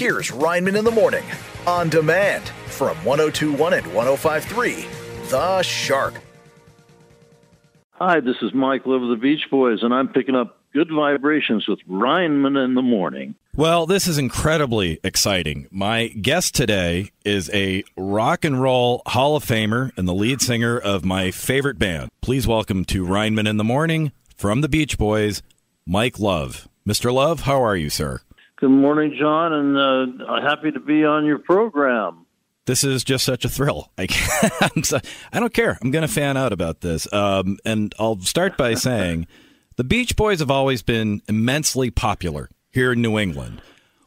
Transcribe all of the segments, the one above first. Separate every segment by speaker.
Speaker 1: Here's Rineman in the Morning, on demand from 102.1 and 105.3, The Sharp.
Speaker 2: Hi, this is Mike Love of the Beach Boys, and I'm picking up good vibrations with Rineman in the Morning.
Speaker 3: Well, this is incredibly exciting. My guest today is a rock and roll Hall of Famer and the lead singer of my favorite band. Please welcome to Rineman in the Morning from the Beach Boys, Mike Love. Mr. Love, how are you, sir?
Speaker 2: Good morning, John, and happy to be on your program.
Speaker 3: This is just such a thrill. I don't care. I'm going to fan out about this. And I'll start by saying the Beach Boys have always been immensely popular here in New England.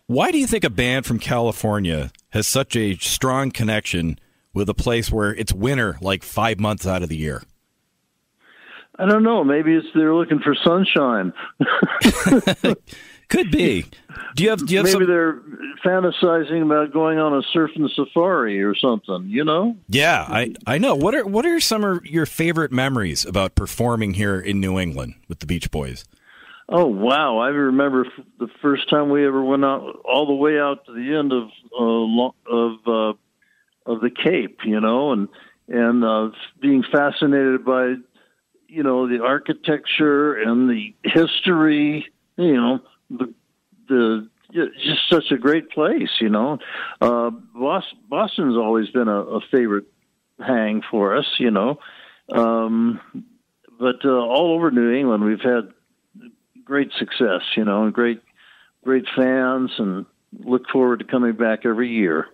Speaker 3: Why do you think a band from California has such a strong connection with a place where it's winter like 5 months out of the year?
Speaker 2: I don't know. Maybe they're looking for sunshine.
Speaker 3: Could be. Do you have
Speaker 2: maybe they're fantasizing about going on a surfing safari or something, you know?
Speaker 3: Yeah, I know. What are some of your favorite memories about performing here in New England with the Beach Boys?
Speaker 2: Oh, wow. I remember the first time we ever went out all the way out to the end of the Cape, you know, and being fascinated by, you know, the architecture and the history, you know, just such a great place, you know. Boston's always been a favorite hang for us, you know. But all over New England, we've had great success, you know, and great fans, and look forward to coming back every year.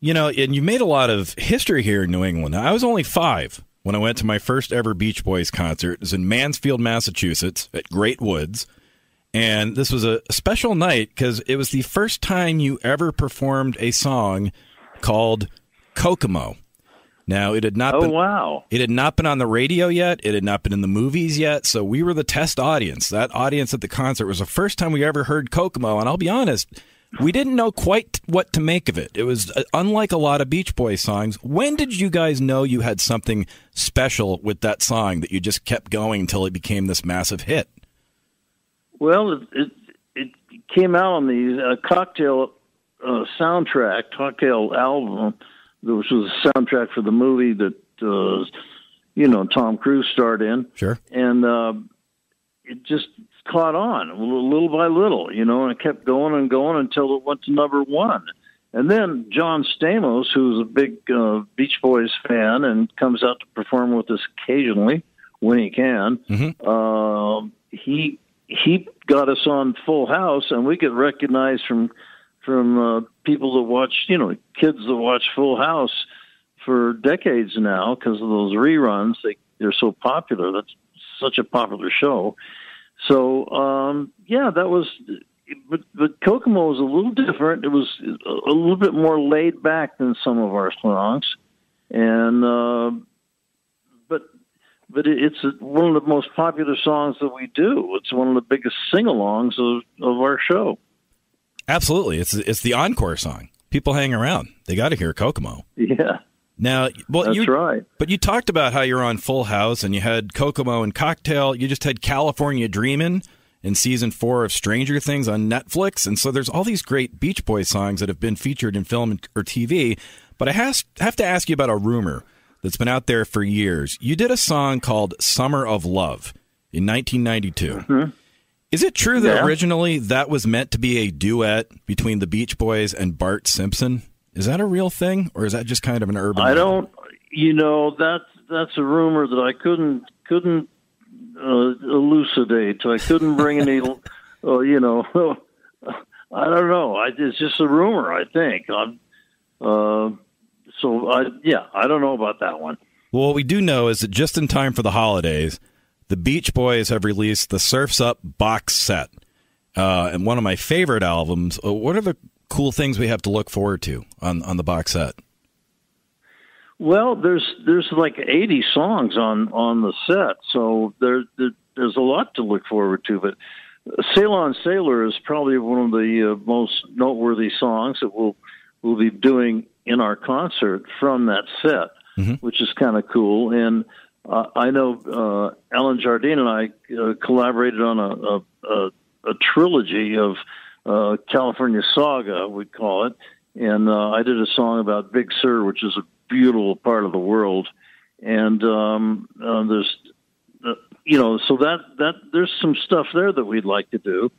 Speaker 3: You know, and you made a lot of history here in New England. I was only 5 when I went to my first ever Beach Boys concert. It was in Mansfield, Massachusetts at Great Woods. And this was a special night because it was the first time you ever performed a song called Kokomo. Now, it had not been.
Speaker 2: Wow.
Speaker 3: It had not been on the radio yet. It had not been in the movies yet. So we were the test audience. That audience at the concert was the first time we ever heard Kokomo. And I'll be honest, we didn't know quite what to make of it. It was unlike a lot of Beach Boys songs. When did you guys know you had something special with that song that you just kept going until it became this massive hit?
Speaker 2: Well, it came out on the Cocktail soundtrack, Cocktail album, which was a soundtrack for the movie that, you know, Tom Cruise starred in.
Speaker 3: Sure.
Speaker 2: And it just caught on little by little, you know, and it kept going and going until it went to number 1. And then John Stamos, who's a big Beach Boys fan and comes out to perform with us occasionally when he can, he got us on Full House, and we get recognized from people that watch, you know, kids that watch Full House for decades now because of those reruns. They're so popular. That's such a popular show. So, yeah, that was, but Kokomo was a little different. It was a little bit more laid back than some of our songs. And, but it's one of the most popular songs that we do. It's one of the biggest sing-alongs of our show.
Speaker 3: Absolutely. It's the encore song. People hang around. They got to hear Kokomo.
Speaker 2: Yeah.
Speaker 3: Now, well,
Speaker 2: that's right.
Speaker 3: But you talked about how you're on Full House, and you had Kokomo and Cocktail. You just had California Dreamin' in season 4 of Stranger Things on Netflix. And so there's all these great Beach Boys songs that have been featured in film or TV. But I have to ask you about a rumor that's been out there for years. You did a song called Summer of Love in 1992. Mm-hmm. Is it true that originally that was meant to be a duet between the Beach Boys and Bart Simpson? Is that a real thing, or is that just kind of an urban?
Speaker 2: I don't. You know, that's a rumor that I couldn't elucidate. I couldn't bring any. You know, I don't know. It's just a rumor, I think. So, I don't know about that one.
Speaker 3: Well, what we do know is that just in time for the holidays, the Beach Boys have released the Surf's Up box set. And one of my favorite albums. What are the cool things we have to look forward to on the box set?
Speaker 2: Well, there's like 80 songs on the set, so there's a lot to look forward to. But Sail On Sailor is probably one of the most noteworthy songs that we'll be doing in our concert from that set, which is kind of cool. And I know Alan Jardine and I collaborated on a trilogy of California Saga, we call it. And I did a song about Big Sur, which is a beautiful part of the world. And there's, so that there's some stuff there that we'd like to do.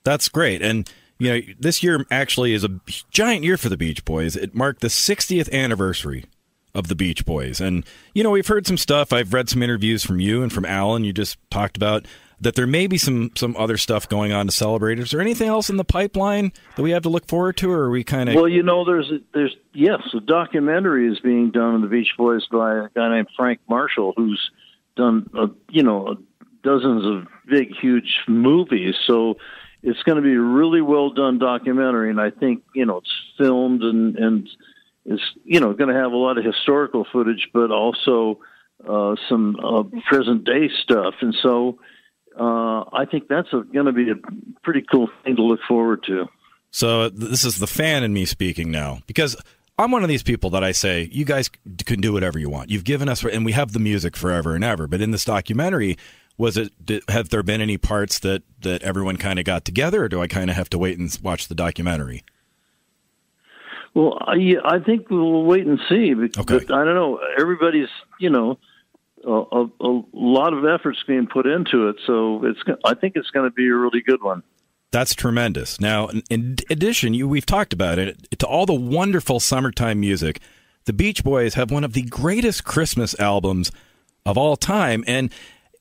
Speaker 3: That's great. And, this year actually is a giant year for the Beach Boys. It marked the 60th anniversary of the Beach Boys. And, we've heard some stuff. I've read some interviews from you and from Alan. You just talked about that there may be some other stuff going on to celebrate. Is there anything else in the pipeline that we have to look forward to, or are we kind of...
Speaker 2: Well, there's a documentary is being done on the Beach Boys by a guy named Frank Marshall, who's done, dozens of big, huge movies. So it's going to be a really well done documentary, and I think, it's filmed and is, going to have a lot of historical footage, but also some present day stuff. And so I think that's going to be a pretty cool thing to look forward to.
Speaker 3: So this is the fan in me speaking now, because I'm one of these people that I say, you guys can do whatever you want. You've given us, and we have the music forever and ever. But in this documentary, have there been any parts that everyone kind of got together, or do I kind of have to wait and watch the documentary?
Speaker 2: Well, I think we'll wait and see. But I don't know. Everybody's, a lot of effort's being put into it. So I think it's going to be a really good one.
Speaker 3: That's tremendous. Now, in addition, we've talked about it, to all the wonderful summertime music, the Beach Boys have one of the greatest Christmas albums of all time. And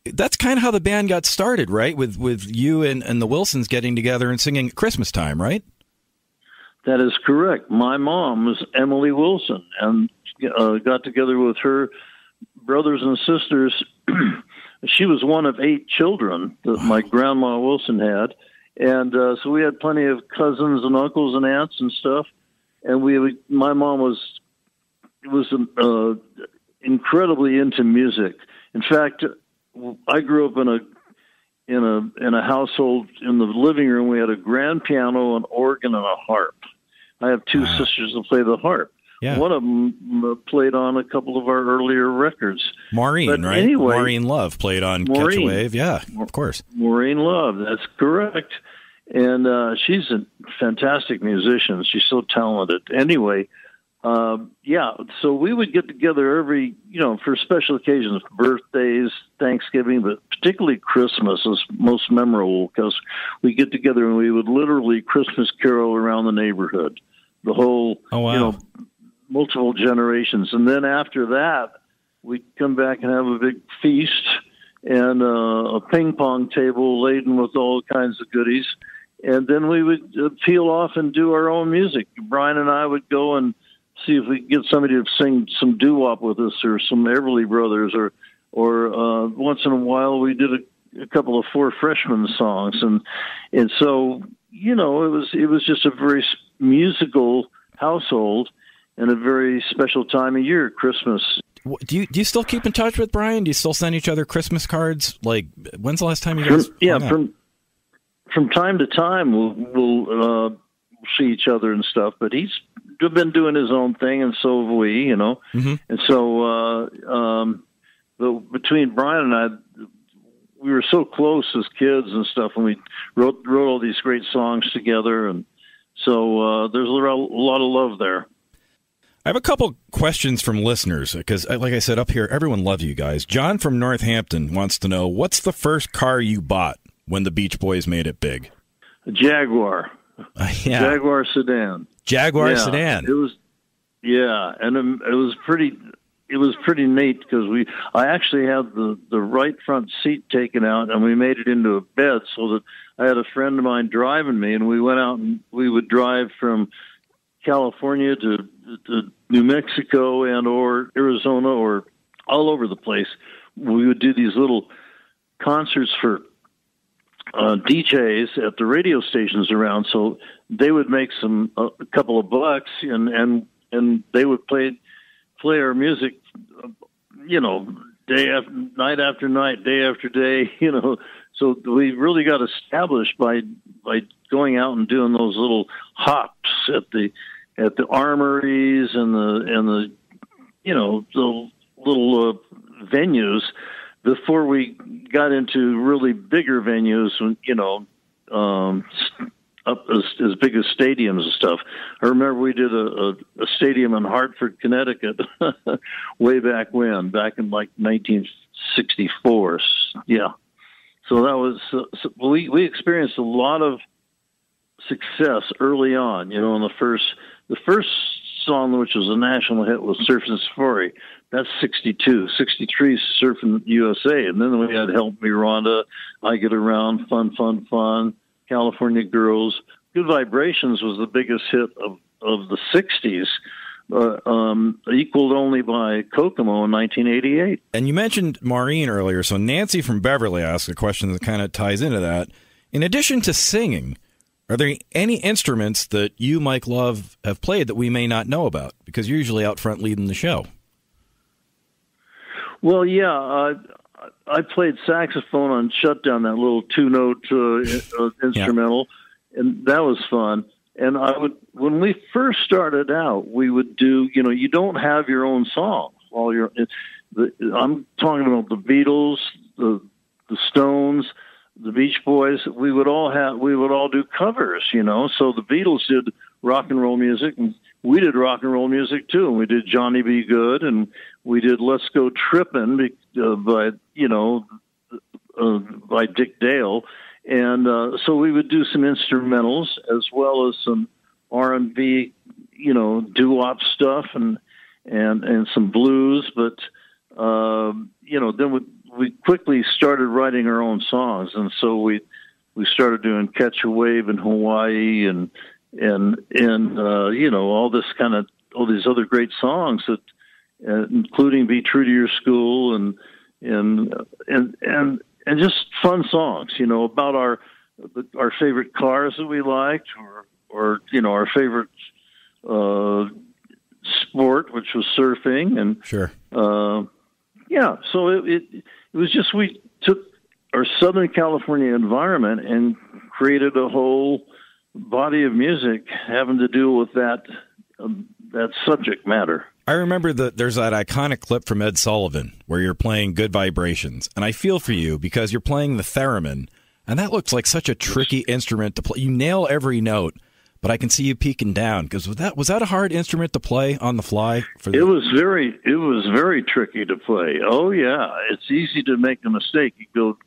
Speaker 3: that's kind of how the band got started, right? With you and the Wilsons getting together and singing at Christmas time, right?
Speaker 2: That is correct. My mom was Emily Wilson, and got together with her brothers and sisters. She was one of 8 children that my grandma Wilson had. And so we had plenty of cousins and uncles and aunts and stuff. And my mom was incredibly into music. In fact, I grew up in a household. In the living room, we had a grand piano, an organ, and a harp. I have 2 sisters that play the harp. Yeah. One of them played on a couple of our earlier records.
Speaker 3: Maureen, right? Anyway, Maureen Love played on Catch a Wave. Yeah, of course.
Speaker 2: Maureen Love, that's correct. And she's a fantastic musician. She's so talented. Anyway, so we would get together every, for special occasions, birthdays, Thanksgiving, but particularly Christmas is most memorable because we get together and we would literally Christmas carol around the neighborhood. The whole, multiple generations. And then after that, we'd come back and have a big feast and a ping pong table laden with all kinds of goodies. And then we would peel off and do our own music. Brian and I would go and see if we could get somebody to sing some doo-wop with us, or some Everly Brothers, or once in a while we did a couple of Four Freshmen songs. And so, it was just a very musical household and a very special time of year, Christmas.
Speaker 3: Do you still keep in touch with Brian? Do you still send each other Christmas cards? Like, when's the last time you guys?
Speaker 2: From time to time we'll see each other and stuff. But he's been doing his own thing, and so have we. Mm-hmm. And so, but between Brian and I, we were so close as kids and stuff, and we wrote all these great songs together, and so there's a lot of love there.
Speaker 3: I have a couple questions from listeners because, like I said, up here, everyone loves you guys. John from Northampton wants to know, what's the first car you bought when the Beach Boys made it big?
Speaker 2: A Jaguar. Jaguar sedan.
Speaker 3: Sedan.
Speaker 2: It was, and it was pretty neat because I actually had the right front seat taken out, and we made it into a bed so that I had a friend of mine driving me, and we went out and we would drive from California to New Mexico and or Arizona or all over the place. We would do these little concerts for DJs at the radio stations around, so they would make a couple of bucks, and they would play our music, night after night, day after day, So we really got established by going out and doing those little hops at the armories and the little venues before we got into really bigger venues, up as big as stadiums and stuff. I remember we did a stadium in Hartford, Connecticut, way back in like 1964. Yeah. So that was, we experienced a lot of success early on, you know, in the first song, which was a national hit, was Surfing Safari. That's 62. 63, Surfing USA. And then we had Help Me Rhonda, I Get Around, Fun, Fun, Fun, California Girls. Good Vibrations was the biggest hit of the 60s, equaled only by Kokomo in 1988.
Speaker 3: And you mentioned Maureen earlier, so Nancy from Beverly asked a question that kind of ties into that. In addition to singing, are there any instruments that you, Mike Love, have played that we may not know about? Because you're usually out front leading the show.
Speaker 2: Well, yeah, I played saxophone on Shutdown, that little two-note instrumental, and that was fun. And when we first started out, we would do, you know, you don't have your own songs. I'm talking about the Beatles, the Stones, the Beach Boys. We would all do covers, you know. So the Beatles did rock and roll music, and we did rock and roll music too. And we did Johnny B. Good, and we did Let's Go Trippin' by Dick Dale. And so we would do some instrumentals as well as some R&B, you know, doo-wop stuff and some blues. But you know, then we quickly started writing our own songs, and so we started doing Catch a Wave in Hawaii and you know, all these other great songs that, including Be True to Your School and just fun songs, you know, about our favorite cars that we liked, or you know, our favorite sport, which was surfing, and
Speaker 3: sure,
Speaker 2: yeah. So it was just, we took our Southern California environment and created a whole body of music having to do with that subject matter.
Speaker 3: I remember that there's that iconic clip from Ed Sullivan where you're playing Good Vibrations, and I feel for you because you're playing the theremin, and that looks like such a tricky instrument to play. You nail every note, but I can see you peeking down. Because was that a hard instrument to play on the fly?
Speaker 2: It was very tricky to play. Oh yeah, it's easy to make a mistake. You go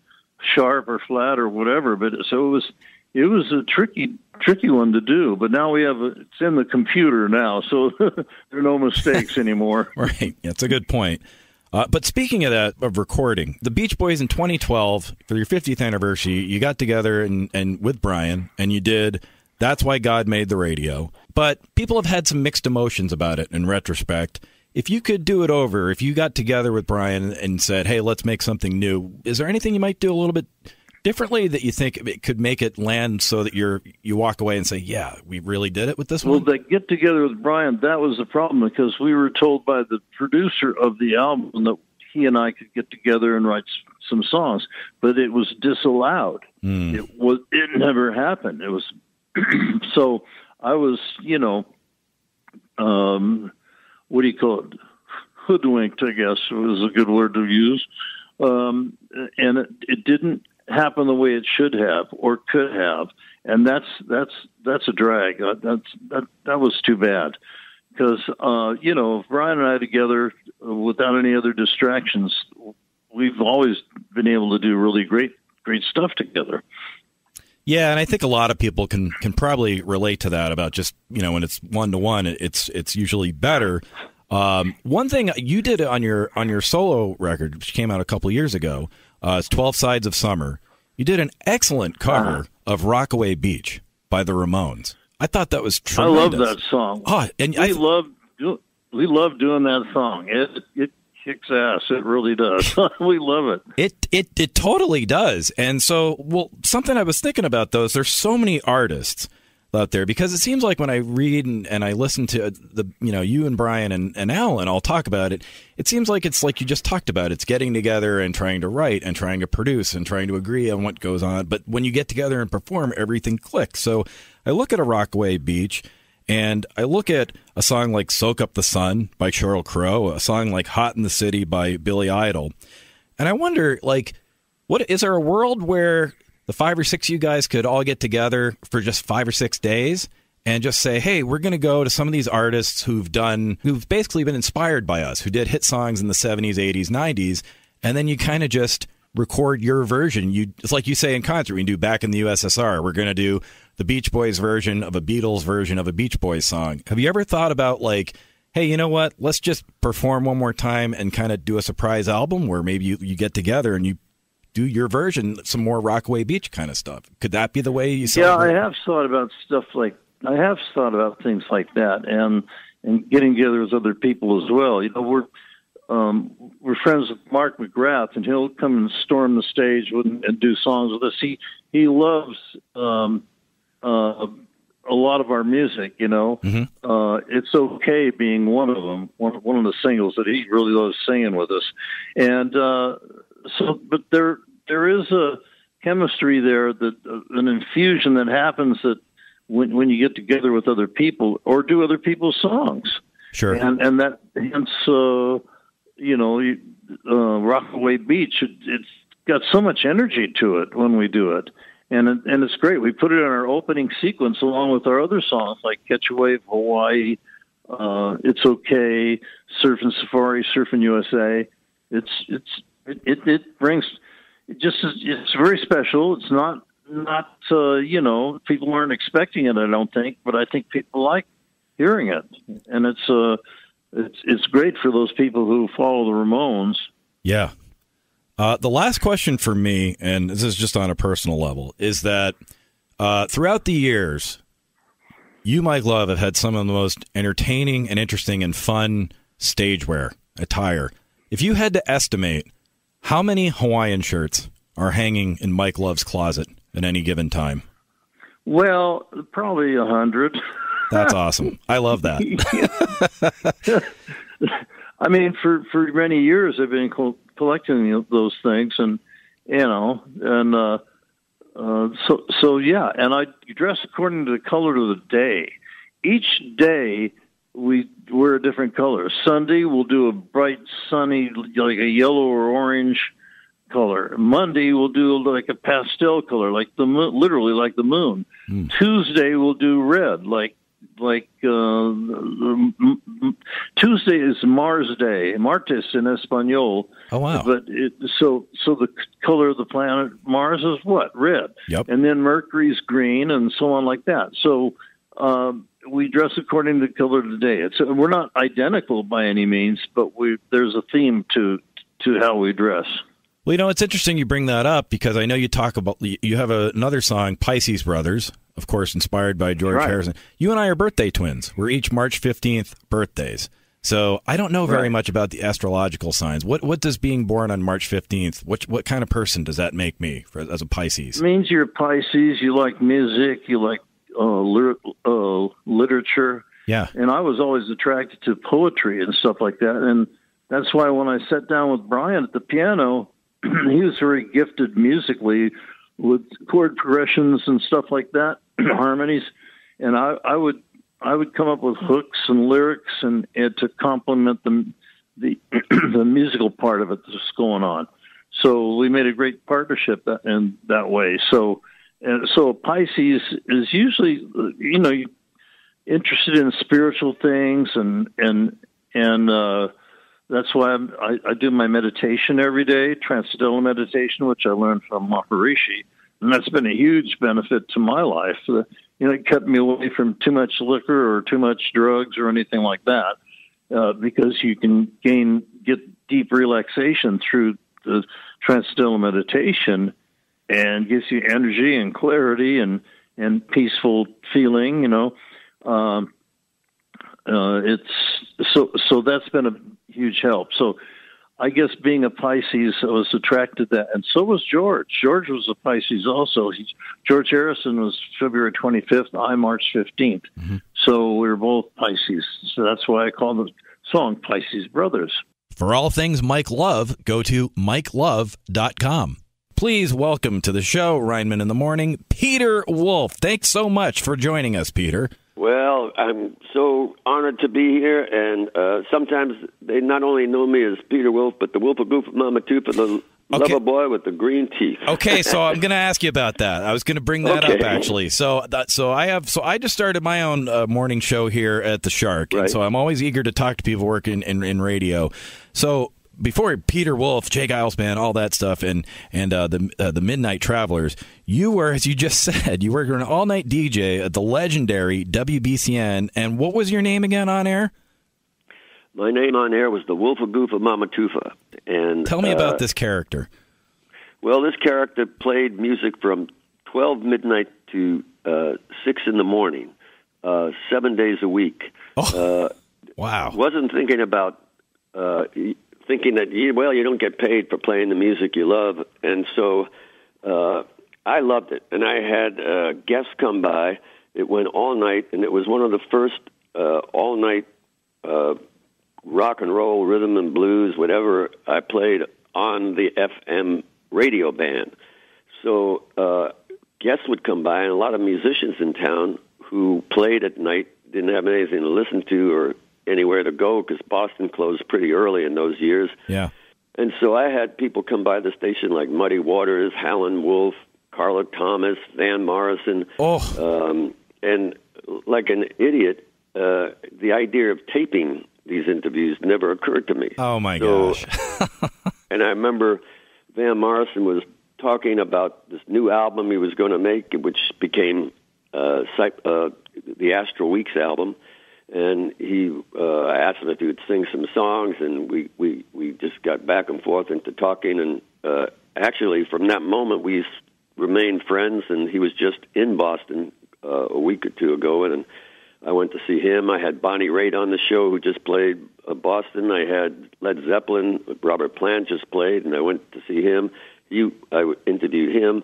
Speaker 2: sharp or flat or whatever, but so it was a tricky one to do. But now it's in the computer now, so there are no mistakes anymore.
Speaker 3: Right, that's a good point. But speaking of that, of recording, the Beach Boys in 2012 for your 50th anniversary, you got together and with Brian, and you did That's Why God Made the Radio. But people have had some mixed emotions about it in retrospect. If you could do it over, if you got together with Brian and said, hey, let's make something new, is there anything you might do a little bit differently that you think it could make it land so that you walk away and say, yeah, we really did it with this one?
Speaker 2: Well, the get together with Brian, that was the problem, because we were told by the producer of the album that he and I could get together and write some songs, but it was disallowed. It never happened. It was so I was, you know, what do you call it? Hoodwinked, I guess was a good word to use. And it didn't happen the way it should have or could have. And that's a drag. That was too bad, because, you know, Brian and I together without any other distractions, we've always been able to do really great stuff together.
Speaker 3: Yeah, and I think a lot of people can probably relate to that about just, you know, when it's one-to-one, it's usually better. One thing you did on your solo record, which came out a couple of years ago, it's 12 Sides of Summer. You did an excellent cover of Rockaway Beach by the Ramones. I thought that was tremendous.
Speaker 2: I love that song.
Speaker 3: Oh, and
Speaker 2: we love doing that song. It kicks ass. It really does. We love it.
Speaker 3: It totally does. And so, well, something I was thinking about, though, is there's so many artists out there, because it seems like when I read and I listen to you and Brian and Alan all talk about it, it seems like it's like you just talked about. It's getting together and trying to write and trying to produce and trying to agree on what goes on. But when you get together and perform, everything clicks. So I look at a Rockaway Beach, and I look at a song like Soak Up the Sun by Sheryl Crow, a song like Hot in the City by Billy Idol. And I wonder, like, what is there a world where the 5 or 6 you guys could all get together for just 5 or 6 days and just say, hey, we're going to go to some of these artists who've basically been inspired by us, who did hit songs in the 70s, 80s, 90s, and then you kind of just record your version. It's like you say in concert, we do Back in the USSR. We're going to do the Beach Boys version of a Beatles version of a Beach Boys song. Have you ever thought about, like, hey, you know what? Let's just perform one more time and kind of do a surprise album where maybe you get together and you do your version, some more Rockaway Beach kind of stuff. Could that be the way you celebrate?
Speaker 2: Yeah, I have thought about things like that, and getting together with other people as well. You know, we're friends with Mark McGrath, and he'll come and storm the stage and do songs with us. He loves a lot of our music, you know.
Speaker 3: Mm-hmm.
Speaker 2: It's Okay being one of them, one of the singles that he really loves singing with us. And but there is a chemistry there, that an infusion that happens that when you get together with other people or do other people's songs.
Speaker 3: Sure.
Speaker 2: And that, hence, Rockaway Beach, it's got so much energy to it when we do it. And it's great. We put it in our opening sequence along with our other songs like Catch a Wave, Hawaii, It's Okay, Surfing Safari, Surfing USA. It brings, it's very special. It's not people aren't expecting it, I don't think, but I think people like hearing it. And it's great for those people who follow the Ramones.
Speaker 3: Yeah. The last question for me, and this is just on a personal level, is that throughout the years, you, Mike Love, have had some of the most entertaining and interesting and fun stage wear, attire. If you had to estimate how many Hawaiian shirts are hanging in Mike Love's closet at any given time?
Speaker 2: Well, probably 100.
Speaker 3: That's awesome. I love that.
Speaker 2: I mean, for many years, I've been collecting those things, and so yeah. And I dress according to the color of the day. Each day we wear a different color. Sunday we'll do a bright, sunny, like a yellow or orange color. Monday we'll do like a pastel color, like the moon, literally like the moon. Tuesday we'll do red, like Tuesday is Mars Day, Martes in Espanol.
Speaker 3: Oh wow!
Speaker 2: But so the color of the planet Mars is what? Red.
Speaker 3: Yep.
Speaker 2: And then Mercury's green, and so on like that. So we dress according to the color of the day. We're not identical by any means, but there's a theme to how we dress.
Speaker 3: Well, you know, it's interesting you bring that up because I know you talk about, you have another song, Pisces Brothers, of course, inspired by George Harrison. You and I are birthday twins. We're each March 15th birthdays. So I don't know very much about the astrological signs. What does being born on March 15th, what kind of person does that make me as a Pisces?
Speaker 2: It means you're a Pisces. You like music. You like literature.
Speaker 3: Yeah.
Speaker 2: And I was always attracted to poetry and stuff like that. And that's why when I sat down with Brian at the piano, he was very gifted musically with chord progressions and stuff like that, harmonies. And I would come up with hooks and lyrics and to complement the musical part of it that's going on. So we made a great partnership in that way. So Pisces is usually, interested in spiritual things and that's why I do my meditation every day, transcendental meditation, which I learned from Maharishi. And that's been a huge benefit to my life. It kept me away from too much liquor or too much drugs or anything like that, because you can get deep relaxation through the transcendental meditation, and gives you energy and clarity and peaceful feeling. It's so that's been a huge help. So I guess being a Pisces, I was attracted to that. And so was George. George was a Pisces also. George Harrison was February 25th, I March 15th. Mm-hmm. So we were both Pisces. So that's why I call the song Pisces Brothers.
Speaker 3: For all things Mike Love, go to MikeLove.com. Please welcome to the show, Rineman in the Morning, Peter Wolf. Thanks so much for joining us, Peter.
Speaker 4: Well, I'm so honored to be here, and sometimes they not only know me as Peter Wolf, but the Wolf of Goof of Mama Tooth, and the Lover boy with the green teeth.
Speaker 3: Okay, so I'm going to ask you about that. I was going to bring that up actually. So I just started my own morning show here at the Shark,
Speaker 4: right.
Speaker 3: And so I'm always eager to talk to people working in radio. So before Peter Wolf, Jay Geils Band, all that stuff, and the Midnight Travelers, you were, as you just said, you were an all-night DJ at the legendary WBCN. And what was your name again on air?
Speaker 4: My name on air was the Wolf of Goof of Mama Tufa. And
Speaker 3: tell me about this character.
Speaker 4: Well, this character played music from 12 midnight to 6 in the morning, 7 days a week.
Speaker 3: Oh, wow.
Speaker 4: Wasn't thinking about thinking that, you don't get paid for playing the music you love. And so I loved it. And I had guests come by. It went all night, and it was one of the first all-night rock and roll, rhythm and blues, whatever I played on the FM radio band. So guests would come by, and a lot of musicians in town who played at night didn't have anything to listen to or anywhere to go because Boston closed pretty early in those years.
Speaker 3: Yeah.
Speaker 4: And so I had people come by the station like Muddy Waters, Howlin' Wolf, Carla Thomas, Van Morrison. And like an idiot, the idea of taping these interviews never occurred to me.
Speaker 3: Oh, my gosh.
Speaker 4: And I remember Van Morrison was talking about this new album he was going to make, which became the Astral Weeks album. And I asked him if he would sing some songs, and we just got back and forth into talking. And actually, from that moment, we remained friends, and he was just in Boston a week or two ago, and I went to see him. I had Bonnie Raitt on the show, who just played Boston. I had Led Zeppelin, Robert Plant just played, and I went to see him. I interviewed him,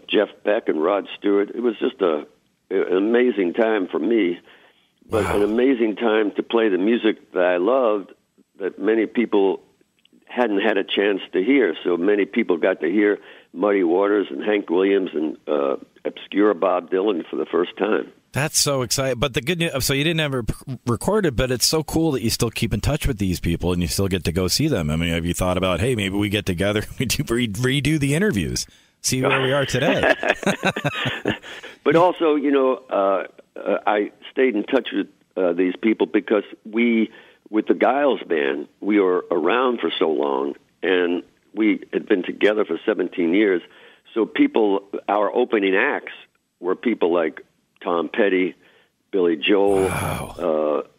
Speaker 4: Jeff Beck and Rod Stewart. It was just an amazing time for me, but an amazing time to play the music that I loved that many people hadn't had a chance to hear. So many people got to hear Muddy Waters and Hank Williams and obscure Bob Dylan for the first time.
Speaker 3: That's so exciting. But the good news, so you didn't ever record it, but it's so cool that you still keep in touch with these people and you still get to go see them. I mean, have you thought about, hey, maybe we get together, we redo the interviews, see where we are today?
Speaker 4: But also, I stayed in touch with these people because with the Geils Band, we were around for so long, and we had been together for 17 years. So our opening acts were people like Tom Petty, Billy Joel,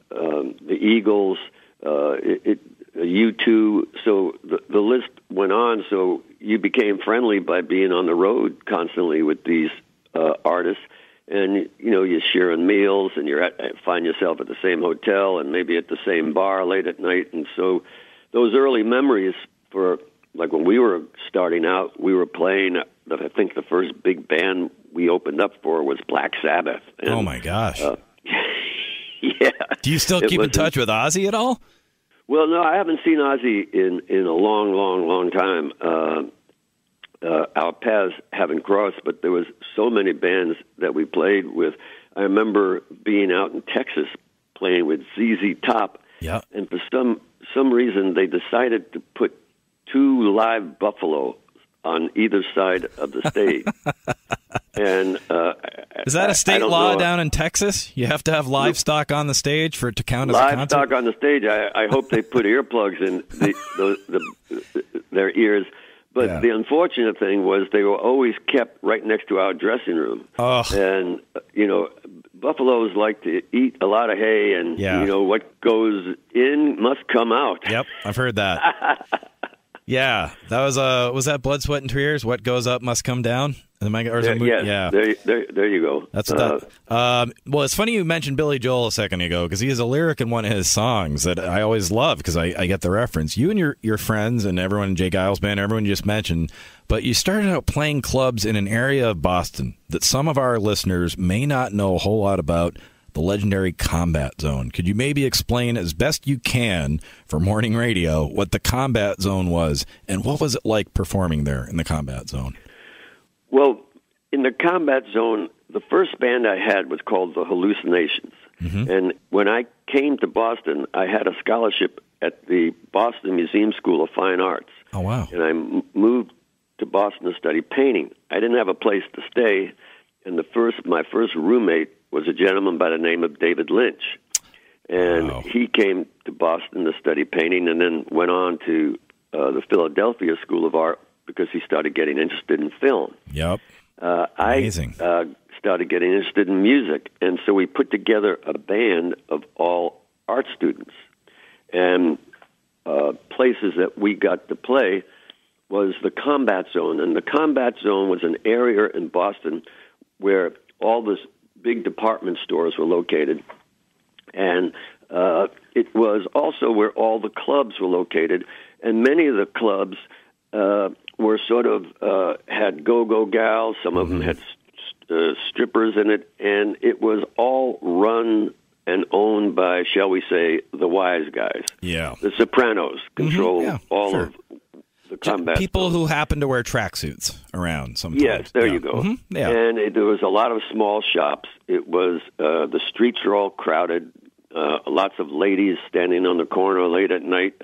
Speaker 4: the Eagles, U2. So the list went on. So you became friendly by being on the road constantly with these artists. And, you're sharing meals, and find yourself at the same hotel and maybe at the same bar late at night. And so those early memories like when we were starting out, we were playing, I think the first big band we opened up for was Black Sabbath. And,
Speaker 3: oh, my gosh.
Speaker 4: Yeah.
Speaker 3: Do you still keep in touch with Ozzy at all?
Speaker 4: Well, no, I haven't seen Ozzy in a long, long, long time. Our paths haven't crossed, but there was so many bands that we played with. I remember being out in Texas playing with ZZ Top, and for some reason they decided to put 2 live buffalo on either side of the stage. And
Speaker 3: is that a state law down in Texas? You have to have livestock on the stage for it to count as a concert?
Speaker 4: Livestock on the stage. I hope they put earplugs in their ears. But the unfortunate thing was they were always kept right next to our dressing room. Oh. And, buffaloes like to eat a lot of hay, and, what goes in must come out.
Speaker 3: Yep, I've heard that. Yeah, that was that Blood, Sweat, and Tears? What goes up must come down?
Speaker 4: Yeah. There you go.
Speaker 3: That's well, it's funny you mentioned Billy Joel a second ago, because he has a lyric in one of his songs that I always love because I get the reference. You and your friends and everyone in Jay Geils Band, everyone you just mentioned, but you started out playing clubs in an area of Boston that some of our listeners may not know a whole lot about, the legendary Combat Zone. Could you maybe explain as best you can for morning radio what the Combat Zone was, and what was it like performing there in the Combat Zone?
Speaker 4: Well, in the Combat Zone, the first band I had was called the Hallucinations. Mm-hmm. And when I came to Boston, I had a scholarship at the Boston Museum School of Fine Arts.
Speaker 3: Oh, wow.
Speaker 4: And I moved to Boston to study painting. I didn't have a place to stay, and my first roommate was a gentleman by the name of David Lynch. And he came to Boston to study painting and then went on to the Philadelphia School of Art because he started getting interested in film.
Speaker 3: Yep.
Speaker 4: Amazing. I started getting interested in music, and so we put together a band of all art students. And places that we got to play was the Combat Zone. And the Combat Zone was an area in Boston where all the big department stores were located. And it was also where all the clubs were located. And many of the clubs were sort of had go-go gals. Some of them had strippers in it. And it was all run and owned by, shall we say, the wise guys.
Speaker 3: Yeah.
Speaker 4: The Sopranos control all of the combat.
Speaker 3: People who happen to wear tracksuits around sometimes.
Speaker 4: Yes, there you go.
Speaker 3: Mm-hmm. Yeah.
Speaker 4: And there was a lot of small shops. It was, the streets were all crowded. Lots of ladies standing on the corner late at night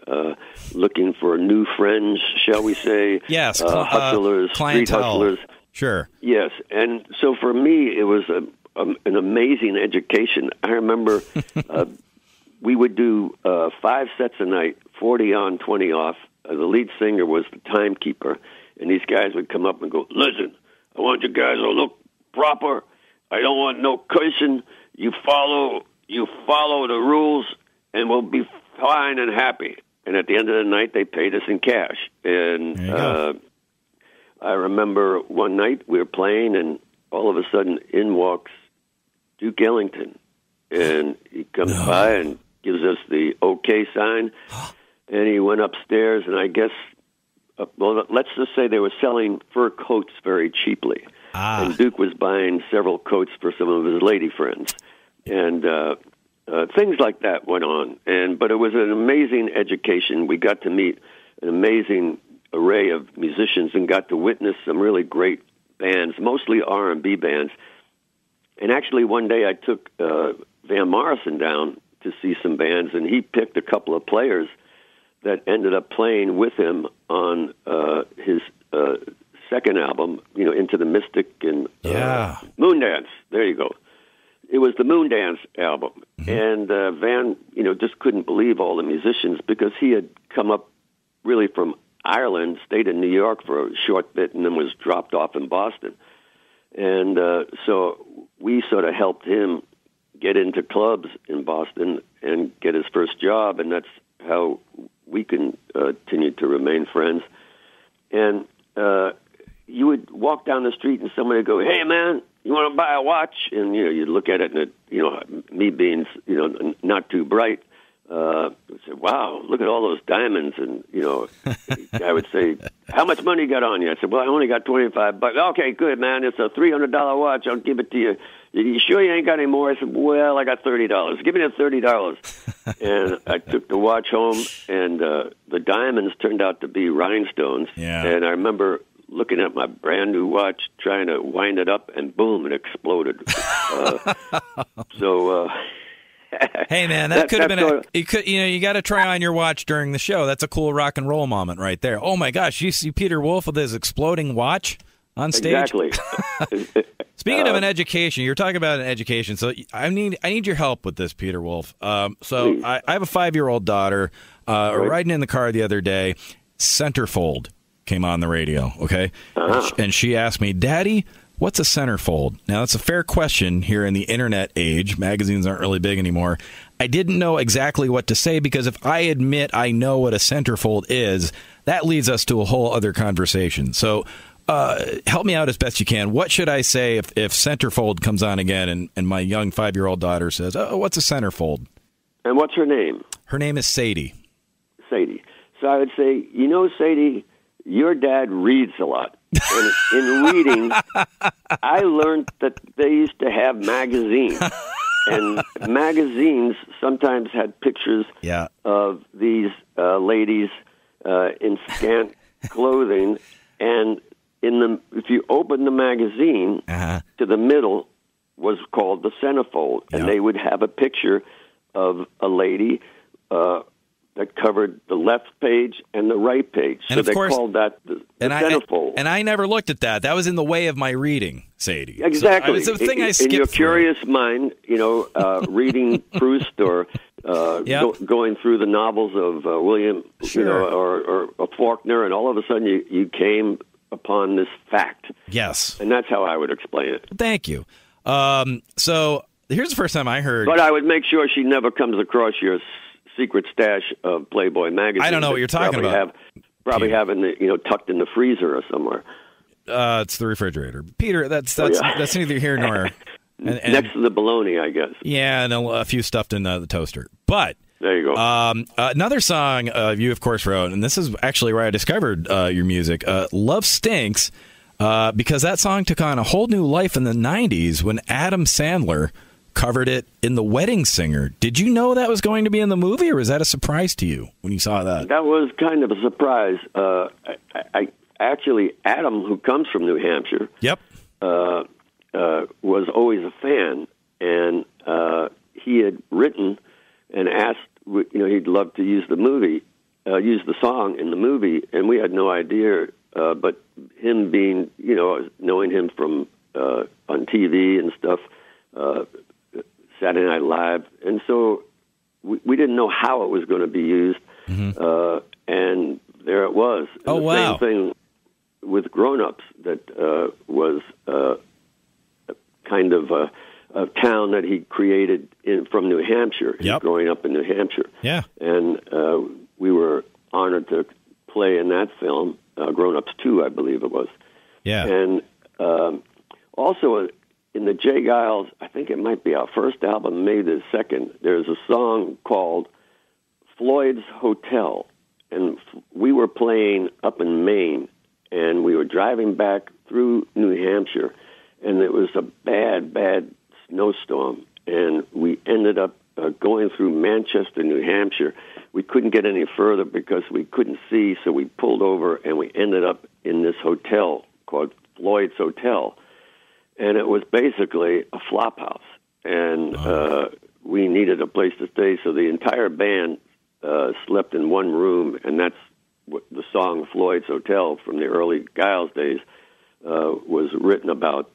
Speaker 4: looking for new friends, shall we say.
Speaker 3: Yes.
Speaker 4: Hustlers, street hustlers.
Speaker 3: Sure.
Speaker 4: Yes. And so for me, it was an amazing education. I remember we would do 5 sets a night, 40 on, 20 off. The lead singer was the timekeeper, and these guys would come up and go, "Listen, I want you guys to look proper. I don't want no cursing. You follow the rules, and we'll be fine and happy." And at the end of the night, they paid us in cash. And I remember one night we were playing, and all of a sudden in walks Duke Ellington, and he comes by and gives us the okay sign, and he went upstairs, and I guess, well, let's just say they were selling fur coats very cheaply, and Duke was buying several coats for some of his lady friends, and things like that went on, but it was an amazing education. We got to meet an amazing array of musicians and got to witness some really great bands, mostly R&B bands. And actually, one day I took Van Morrison down to see some bands, and he picked a couple of players that ended up playing with him on his second album, Into the Mystic and Moondance. There you go. It was the Moondance album. Mm-hmm. And Van, just couldn't believe all the musicians because he had come up really from Ireland, stayed in New York for a short bit, and then was dropped off in Boston. And so we sort of helped him get into clubs in Boston and get his first job, and that's how we continued to remain friends. And you would walk down the street and somebody would go, "Hey, man, you want to buy a watch?" And, you'd look at it, and, me being, not too bright, I would say, "Wow, look at all those diamonds." And, I would say, "How much money you got on you?" I said, "Well, I only got $25. "Okay, good, man. It's a $300 watch. I'll give it to you. You sure you ain't got any more?" I said, "Well, I got $30. Give me the $30. And I took the watch home, and the diamonds turned out to be rhinestones.
Speaker 3: Yeah.
Speaker 4: And I remember looking at my brand new watch, trying to wind it up, and boom, it exploded.
Speaker 3: Hey, man, that could have been you got to try on your watch during the show. That's a cool rock and roll moment right there. Oh my gosh, you see Peter Wolf with his exploding watch on stage?
Speaker 4: Exactly.
Speaker 3: Speaking of an education, you're talking about an education. So I need your help with this, Peter Wolf. I have a 5-year-old daughter. Riding in the car the other day, Centerfold came on the radio. Okay, and she asked me, "Daddy, what's a centerfold?" Now, that's a fair question here in the internet age. Magazines aren't really big anymore. I didn't know exactly what to say because if I admit I know what a centerfold is, that leads us to a whole other conversation. So help me out as best you can. What should I say if centerfold comes on again and my young 5-year-old daughter says, "Oh, what's a centerfold?"
Speaker 4: And what's her name?
Speaker 3: Her name is Sadie.
Speaker 4: Sadie. So I would say, Sadie, your dad reads a lot. And in reading, I learned that they used to have magazines. And magazines sometimes had pictures of these ladies in scant clothing. And if you open the magazine, to the middle was called the centerfold. And they would have a picture of a lady that covered the left page and the right page.
Speaker 3: And
Speaker 4: so
Speaker 3: of
Speaker 4: they
Speaker 3: course,
Speaker 4: called that the centerfold.
Speaker 3: And I never looked at that. That was in the way of my reading, Sadie.
Speaker 4: Exactly.
Speaker 3: So, it was the thing I skipped
Speaker 4: in your
Speaker 3: through.
Speaker 4: curious mind, reading Proust or going through the novels of William, or Faulkner, and all of a sudden you came upon this fact.
Speaker 3: Yes.
Speaker 4: And that's how I would explain it.
Speaker 3: Thank you. So here's the first time I heard...
Speaker 4: But I would make sure she never comes across your secret stash of Playboy magazine.
Speaker 3: I don't know what you're talking about.
Speaker 4: Probably having the, tucked in the freezer or somewhere.
Speaker 3: It's the refrigerator. Peter, that's neither here nor... And
Speaker 4: next to the bologna, I guess.
Speaker 3: Yeah, and a few stuffed in the toaster. But...
Speaker 4: There you go.
Speaker 3: Another song you, of course, wrote, and this is actually where I discovered your music, Love Stinks, because that song took on a whole new life in the 90s when Adam Sandler covered it in The Wedding Singer. Did you know that was going to be in the movie, or was that a surprise to you when you saw that?
Speaker 4: That was kind of a surprise. I actually, Adam, who comes from New Hampshire,
Speaker 3: yep,
Speaker 4: was always a fan, and he had written and asked, he'd love to use the song in the movie, and we had no idea. But him being, knowing him from on TV and stuff, Saturday Night Live, and so we didn't know how it was going to be used, and there it was.
Speaker 3: Oh,
Speaker 4: the
Speaker 3: wow.
Speaker 4: Same thing with Grown Ups that was kind of a town that he created from New Hampshire. He's growing up in New Hampshire.
Speaker 3: Yeah.
Speaker 4: And we were honored to play in that film, Grown Ups 2, I believe it was.
Speaker 3: Yeah.
Speaker 4: And also in the Geils, I think it might be our first album, maybe the second, there's a song called Floyd's Hotel. And we were playing up in Maine, and we were driving back through New Hampshire, and it was a bad snowstorm, and we ended up going through Manchester, New Hampshire. We couldn't get any further because we couldn't see, so we pulled over, and we ended up in this hotel called Floyd's Hotel, and it was basically a flop house, and we needed a place to stay, so the entire band slept in one room, and that's what the song Floyd's Hotel from the early Geils days was written about,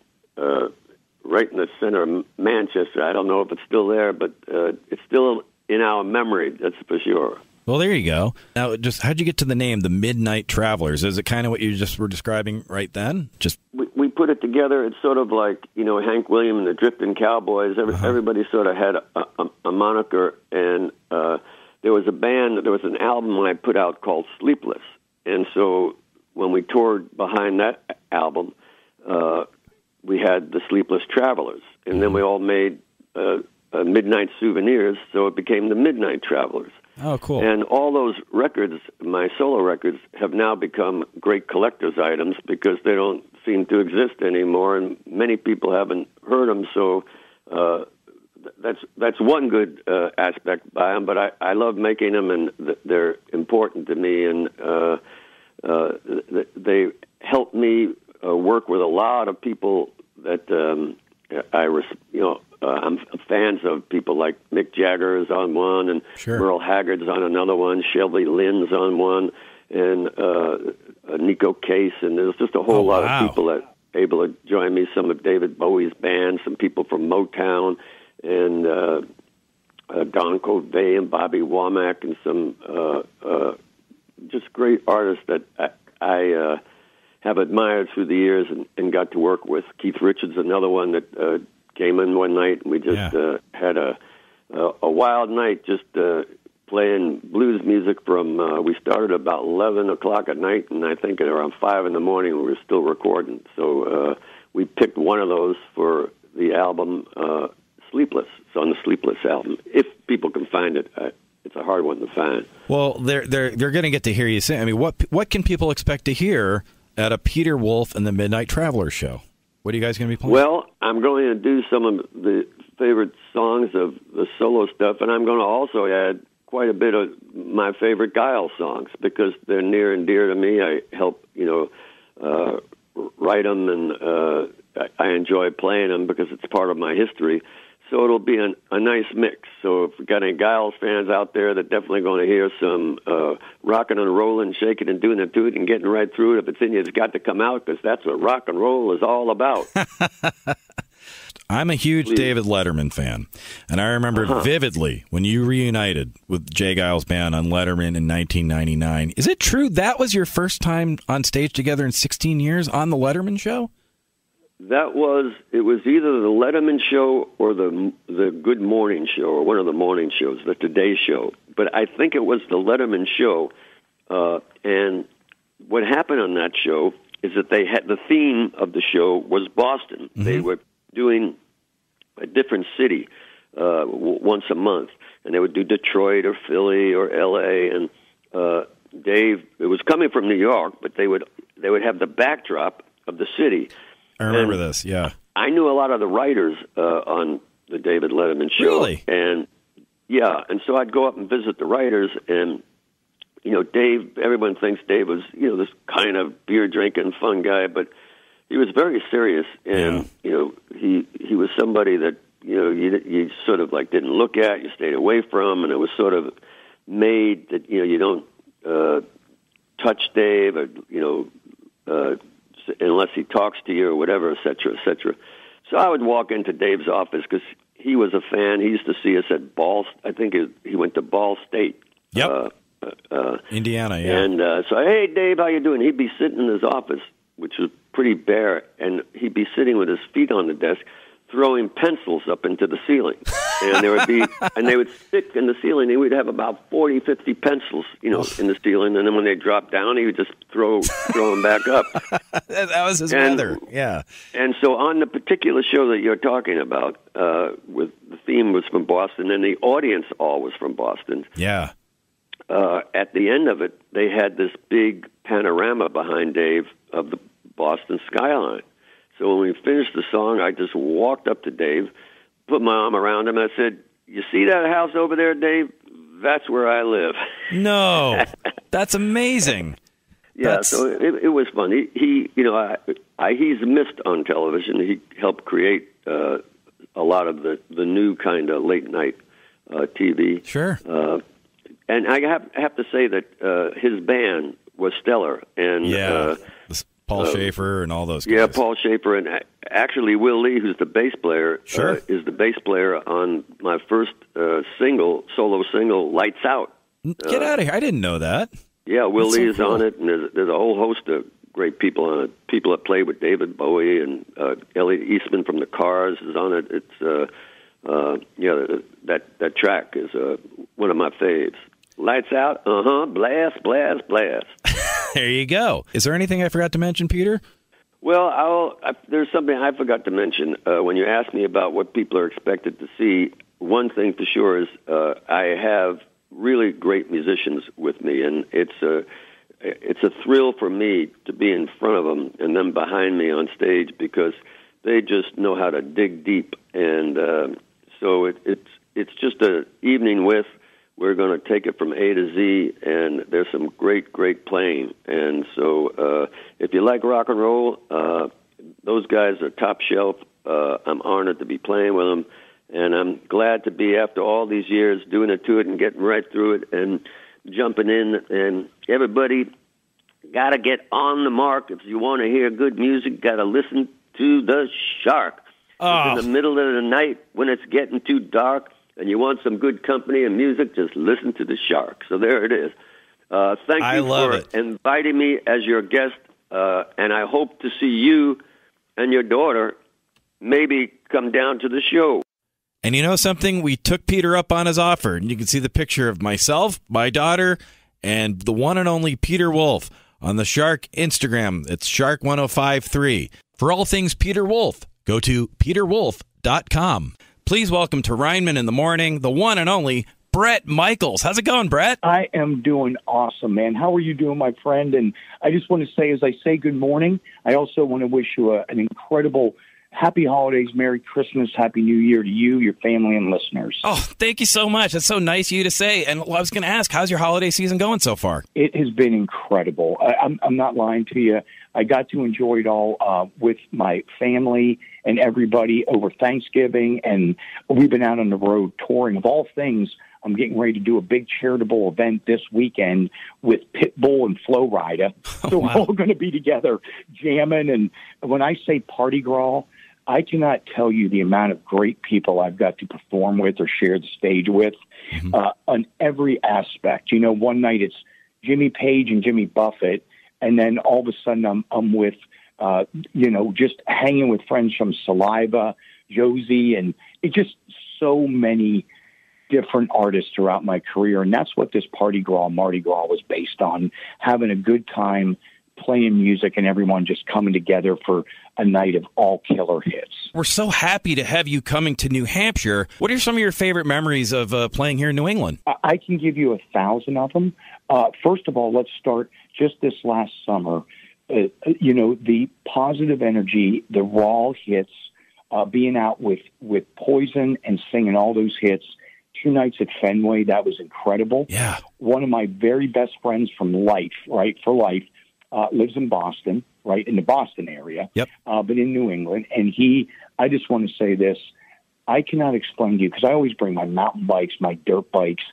Speaker 4: right in the center of Manchester. I don't know if it's still there, but it's still in our memory, that's for sure.
Speaker 3: Well, there you go. Now, just how'd you get to the name, the Midnight Travelers? Is it kind of what you just were describing right then?
Speaker 4: We put it together. It's sort of like, Hank Williams and the Drifting Cowboys. Everybody sort of had a moniker, and there was an album I put out called Sleepless. And so when we toured behind that album, we had the Sleepless Travelers. And then we all made midnight souvenirs, so it became the Midnight Travelers.
Speaker 3: Oh, cool.
Speaker 4: And all those records, my solo records, have now become great collector's items because they don't seem to exist anymore, and many people haven't heard them, so that's one good aspect by them, but I love making them, and they're important to me, and they help me work with a lot of people that I'm fans of. People like Mick Jagger is on one, and Merle Haggard's on another one, Shelby Lynn's on one, and Nico Case, and there's just a whole lot of people that are able to join me, some of David Bowie's band, some people from Motown, and Don Covey and Bobby Womack, and some just great artists that I have admired through the years and got to work with. Keith Richards, another one that came in one night, and we just had a wild night just playing blues music from, we started about 11 o'clock at night, and I think at around 5 in the morning we were still recording. So we picked one of those for the album Sleepless. It's on the Sleepless album, if people can find it. It's a hard one to find.
Speaker 3: Well, they're going to get to hear you sing. I mean, what can people expect to hear at a Peter Wolf and the Midnight Travelers show? What are you guys going to be playing?
Speaker 4: Well, I'm going to do some of the favorite songs of the solo stuff, and I'm going to also add quite a bit of my favorite Geils songs because they're near and dear to me. I help, write them, and I enjoy playing them because it's part of my history. So it'll be a nice mix. So if we've got any Geils fans out there, they're definitely going to hear some rocking and rolling, shaking and doing it to it and getting right through it. If it's in you, it's got to come out because that's what rock and roll is all about.
Speaker 3: I'm a huge David Letterman fan, and I remember vividly when you reunited with Jay Geils' band on Letterman in 1999. Is it true that was your first time on stage together in 16 years on the Letterman show?
Speaker 4: It was either the Letterman show or the Good Morning show or one of the morning shows, the Today show. But I think it was the Letterman show. And what happened on that show is that they had the theme of the show was Boston. Mm-hmm. They were doing a different city once a month, and they would do Detroit or Philly or L.A. And Dave, it was coming from New York, but they would have the backdrop of the city.
Speaker 3: I remember this, yeah.
Speaker 4: I knew a lot of the writers on the David Letterman show.
Speaker 3: Really?
Speaker 4: And so I'd go up and visit the writers, and Dave, everyone thinks Dave was, this kind of beer-drinking, fun guy, but he was very serious, and, he was somebody that, you sort of, like, didn't look at, you stayed away from, and it was sort of made that, you don't touch Dave, or, unless he talks to you or whatever, et cetera, et cetera. So I would walk into Dave's office because he was a fan. He used to see us at Ball. I think he went to Ball State.
Speaker 3: Yep. Indiana, yeah.
Speaker 4: And so, hey, Dave, how you doing? He'd be sitting in his office, which was pretty bare, and he'd be sitting with his feet on the desk, throwing pencils up into the ceiling. And they would stick in the ceiling. He would have about 40, 50 pencils, in the ceiling. And then when they dropped down, he would just throw them back up.
Speaker 3: That was his mother, yeah.
Speaker 4: And so on the particular show that you're talking about, with the theme was from Boston, and the audience all was from Boston.
Speaker 3: Yeah.
Speaker 4: At the end of it, they had this big panorama behind Dave of the Boston skyline. So when we finished the song, I just walked up to Dave, put my arm around him, and I said, "You see that house over there, Dave? That's where I live."
Speaker 3: No, that's amazing.
Speaker 4: Yeah, so it was fun. He's missed on television. He helped create a lot of the new kind of late night TV.
Speaker 3: Sure.
Speaker 4: And I have to say that his band was stellar. And
Speaker 3: Paul Schaefer and all those guys.
Speaker 4: Yeah, Paul Schaefer, and actually Will Lee, who's the bass player, is the bass player on my first solo single, Lights Out.
Speaker 3: Get out of here. I didn't know that.
Speaker 4: Yeah, Will Lee is on it, and there's a whole host of great people on it. People that played with David Bowie, and Elliot Eastman from the Cars is on it. It's that track is one of my faves. Lights Out, blast, blast, blast.
Speaker 3: There you go. Is there anything I forgot to mention, Peter?
Speaker 4: Well, there's something I forgot to mention. When you asked me about what people are expected to see, one thing for sure is I have really great musicians with me, and it's a thrill for me to be in front of them and them behind me on stage because they just know how to dig deep, and so it's just an evening with. We're going to take it from A to Z, and there's some great, great playing. And so if you like rock and roll, those guys are top shelf. I'm honored to be playing with them, and I'm glad to be, after all these years, doing it to it and getting right through it and jumping in. And everybody got to get on the mark. If you want to hear good music, got to listen to The Shark.
Speaker 3: Oh.
Speaker 4: In the middle of the night when it's getting too dark, and you want some good company and music, just listen to The Shark. So there it is. Thank you for inviting me as your guest, and I hope to see you and your daughter maybe come down to the show.
Speaker 3: And you know something? We took Peter up on his offer, and you can see the picture of myself, my daughter, and the one and only Peter Wolf on the Shark Instagram. It's Shark1053. For all things Peter Wolf, go to peterwolf.com. Please welcome to Rineman in the Morning, the one and only Bret Michaels. How's it going, Bret?
Speaker 5: I am doing awesome, man. How are you doing, my friend? And I just want to say, as I say good morning, I also want to wish you an incredible happy holidays, Merry Christmas, Happy New Year to you, your family, and listeners.
Speaker 3: Oh, thank you so much. That's so nice of you to say. And I was going to ask, how's your holiday season going so far?
Speaker 5: It has been incredible. I'm not lying to you. I got to enjoy it all with my family and everybody over Thanksgiving. And we've been out on the road touring. Of all things, I'm getting ready to do a big charitable event this weekend with Pitbull and Flo Rida. So we're all going to be together jamming. And when I say party crawl, I cannot tell you the amount of great people I've got to perform with or share the stage with on every aspect. You know, one night it's Jimmy Page and Jimmy Buffett, and then all of a sudden I'm with, just hanging with friends from Saliva, Josie, and it's just so many different artists throughout my career. And that's what this Mardi Gras was based on, having a good time, playing music, and everyone just coming together for a night of all killer hits.
Speaker 3: We're so happy to have you coming to New Hampshire. What are some of your favorite memories of playing here in New England?
Speaker 5: I can give you 1,000 of them. First of all, let's start just this last summer. The positive energy, the raw hits, being out with Poison and singing all those hits. 2 nights at Fenway, that was incredible.
Speaker 3: Yeah.
Speaker 5: One of my very best friends from life, for life, lives in Boston, right, in the Boston area, but in New England. And I just want to say this, I cannot explain to you, because I always bring my mountain bikes, my dirt bikes,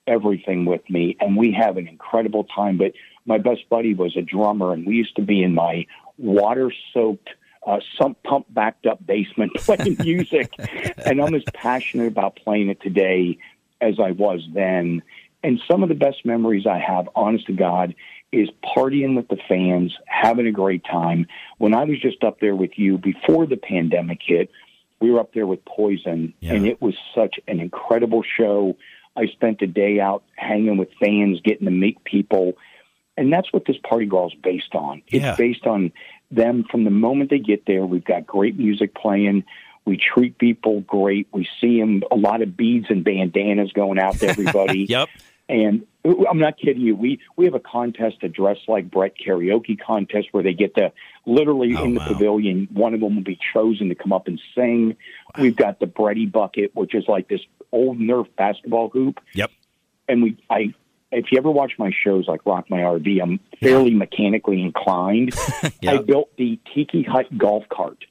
Speaker 5: everything with me, and we have an incredible time. But my best buddy was a drummer, and we used to be in my water-soaked, sump pump backed up basement playing music. And I'm as passionate about playing it today as I was then. And some of the best memories I have, honest to God, is partying with the fans, having a great time. When I was just up there with you before the pandemic hit, we were up there with Poison, and it was such an incredible show. I spent a day out hanging with fans, getting to meet people. And that's what this Party Girl is based on. It's based on them from the moment they get there. We've got great music playing. We treat people great. We see them, a lot of beads and bandanas going out to everybody. And I'm not kidding you. We have a contest, a Dress Like Bret karaoke contest, where they get to literally in the pavilion. One of them will be chosen to come up and sing. We've got the Bretty bucket, which is like this old Nerf basketball hoop. And if you ever watch my shows like Rock My RV, I'm fairly mechanically inclined. I built the Tiki Hut golf cart.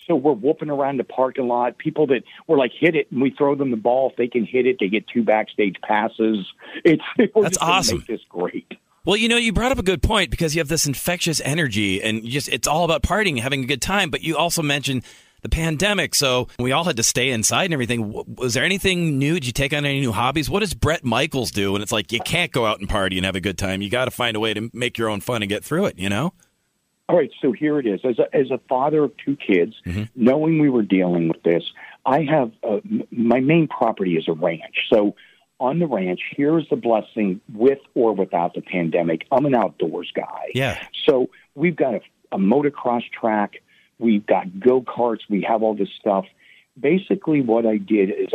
Speaker 5: So we're whooping around the parking lot. People that were like, hit it, and we throw them the ball. If they can hit it, they get 2 backstage passes.
Speaker 3: That's awesome.
Speaker 5: Make this great.
Speaker 3: Well, you brought up a good point, because you have this infectious energy, and it's all about partying, having a good time. But you also mentioned the pandemic, so we all had to stay inside and everything. Was there anything new? Did you take on any new hobbies? What does Bret Michaels do? And it's like, you can't go out and party and have a good time. You got to find a way to make your own fun and get through it,
Speaker 5: All right, so here it is. As a father of 2 kids, knowing we were dealing with this, I have my main property is a ranch. So on the ranch, here's the blessing with or without the pandemic. I'm an outdoors guy. So we've got a motocross track. We've got go-karts. We have all this stuff. Basically, what I did is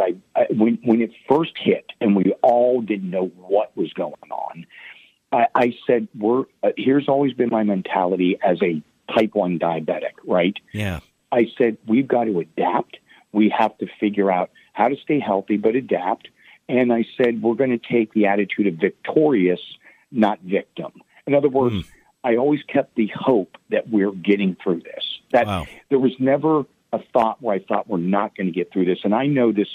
Speaker 5: when it first hit and we all didn't know what was going on, I said, here's always been my mentality as a type 1 diabetic, right? I said, we've got to adapt. We have to figure out how to stay healthy, but adapt. And I said, we're going to take the attitude of victorious, not victim. In other words, I always kept the hope that we're getting through this. There was never a thought where I thought we're not going to get through this. And I know this,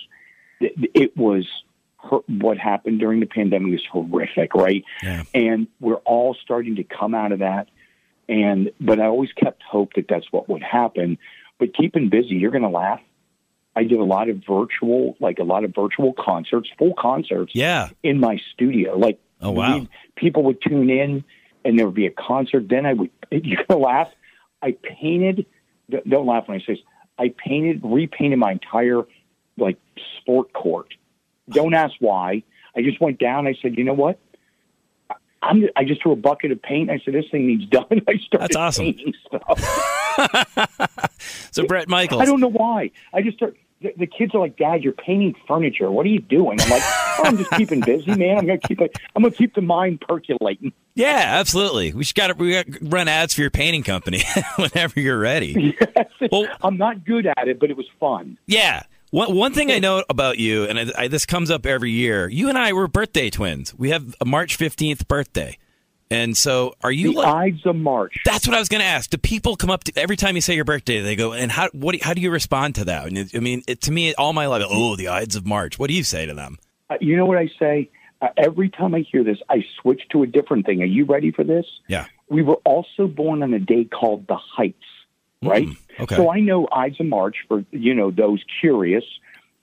Speaker 5: it was what happened during the pandemic is horrific, right? And we're all starting to come out of that. But I always kept hope that that's what would happen. But keeping busy, you're going to laugh. I did a lot of virtual concerts, full concerts in my studio. Like, people would tune in and there would be a concert. Then you're going to laugh. I painted, don't laugh when I say this, I repainted my entire sport court. Don't ask why. I just went down. I said, you know what? I just threw a bucket of paint. I said, this thing needs done. I started painting stuff.
Speaker 3: So Bret Michaels.
Speaker 5: I don't know why. I just started. The kids are like, Dad, you're painting furniture. What are you doing? I'm like, I'm just keeping busy, man. I'm going to keep the mind percolating.
Speaker 3: Yeah, absolutely. We got to run ads for your painting company whenever you're ready.
Speaker 5: Yes. Well, I'm not good at it, but it was fun.
Speaker 3: Yeah. One thing I know about you, and this comes up every year, you and I were birthday twins. We have a March 15th birthday. And so are you
Speaker 5: the Ides of March?
Speaker 3: That's what I was going to ask. Do people come up to every time you say your birthday, they go, and how do you respond to that? I mean, to me, all my life, the Ides of March. What do you say to them?
Speaker 5: You know what I say? Every time I hear this, I switch to a different thing. Are you ready for this?
Speaker 3: Yeah.
Speaker 5: We were also born on a day called the Heights, right?
Speaker 3: Okay.
Speaker 5: So I know Ides of March, for those curious,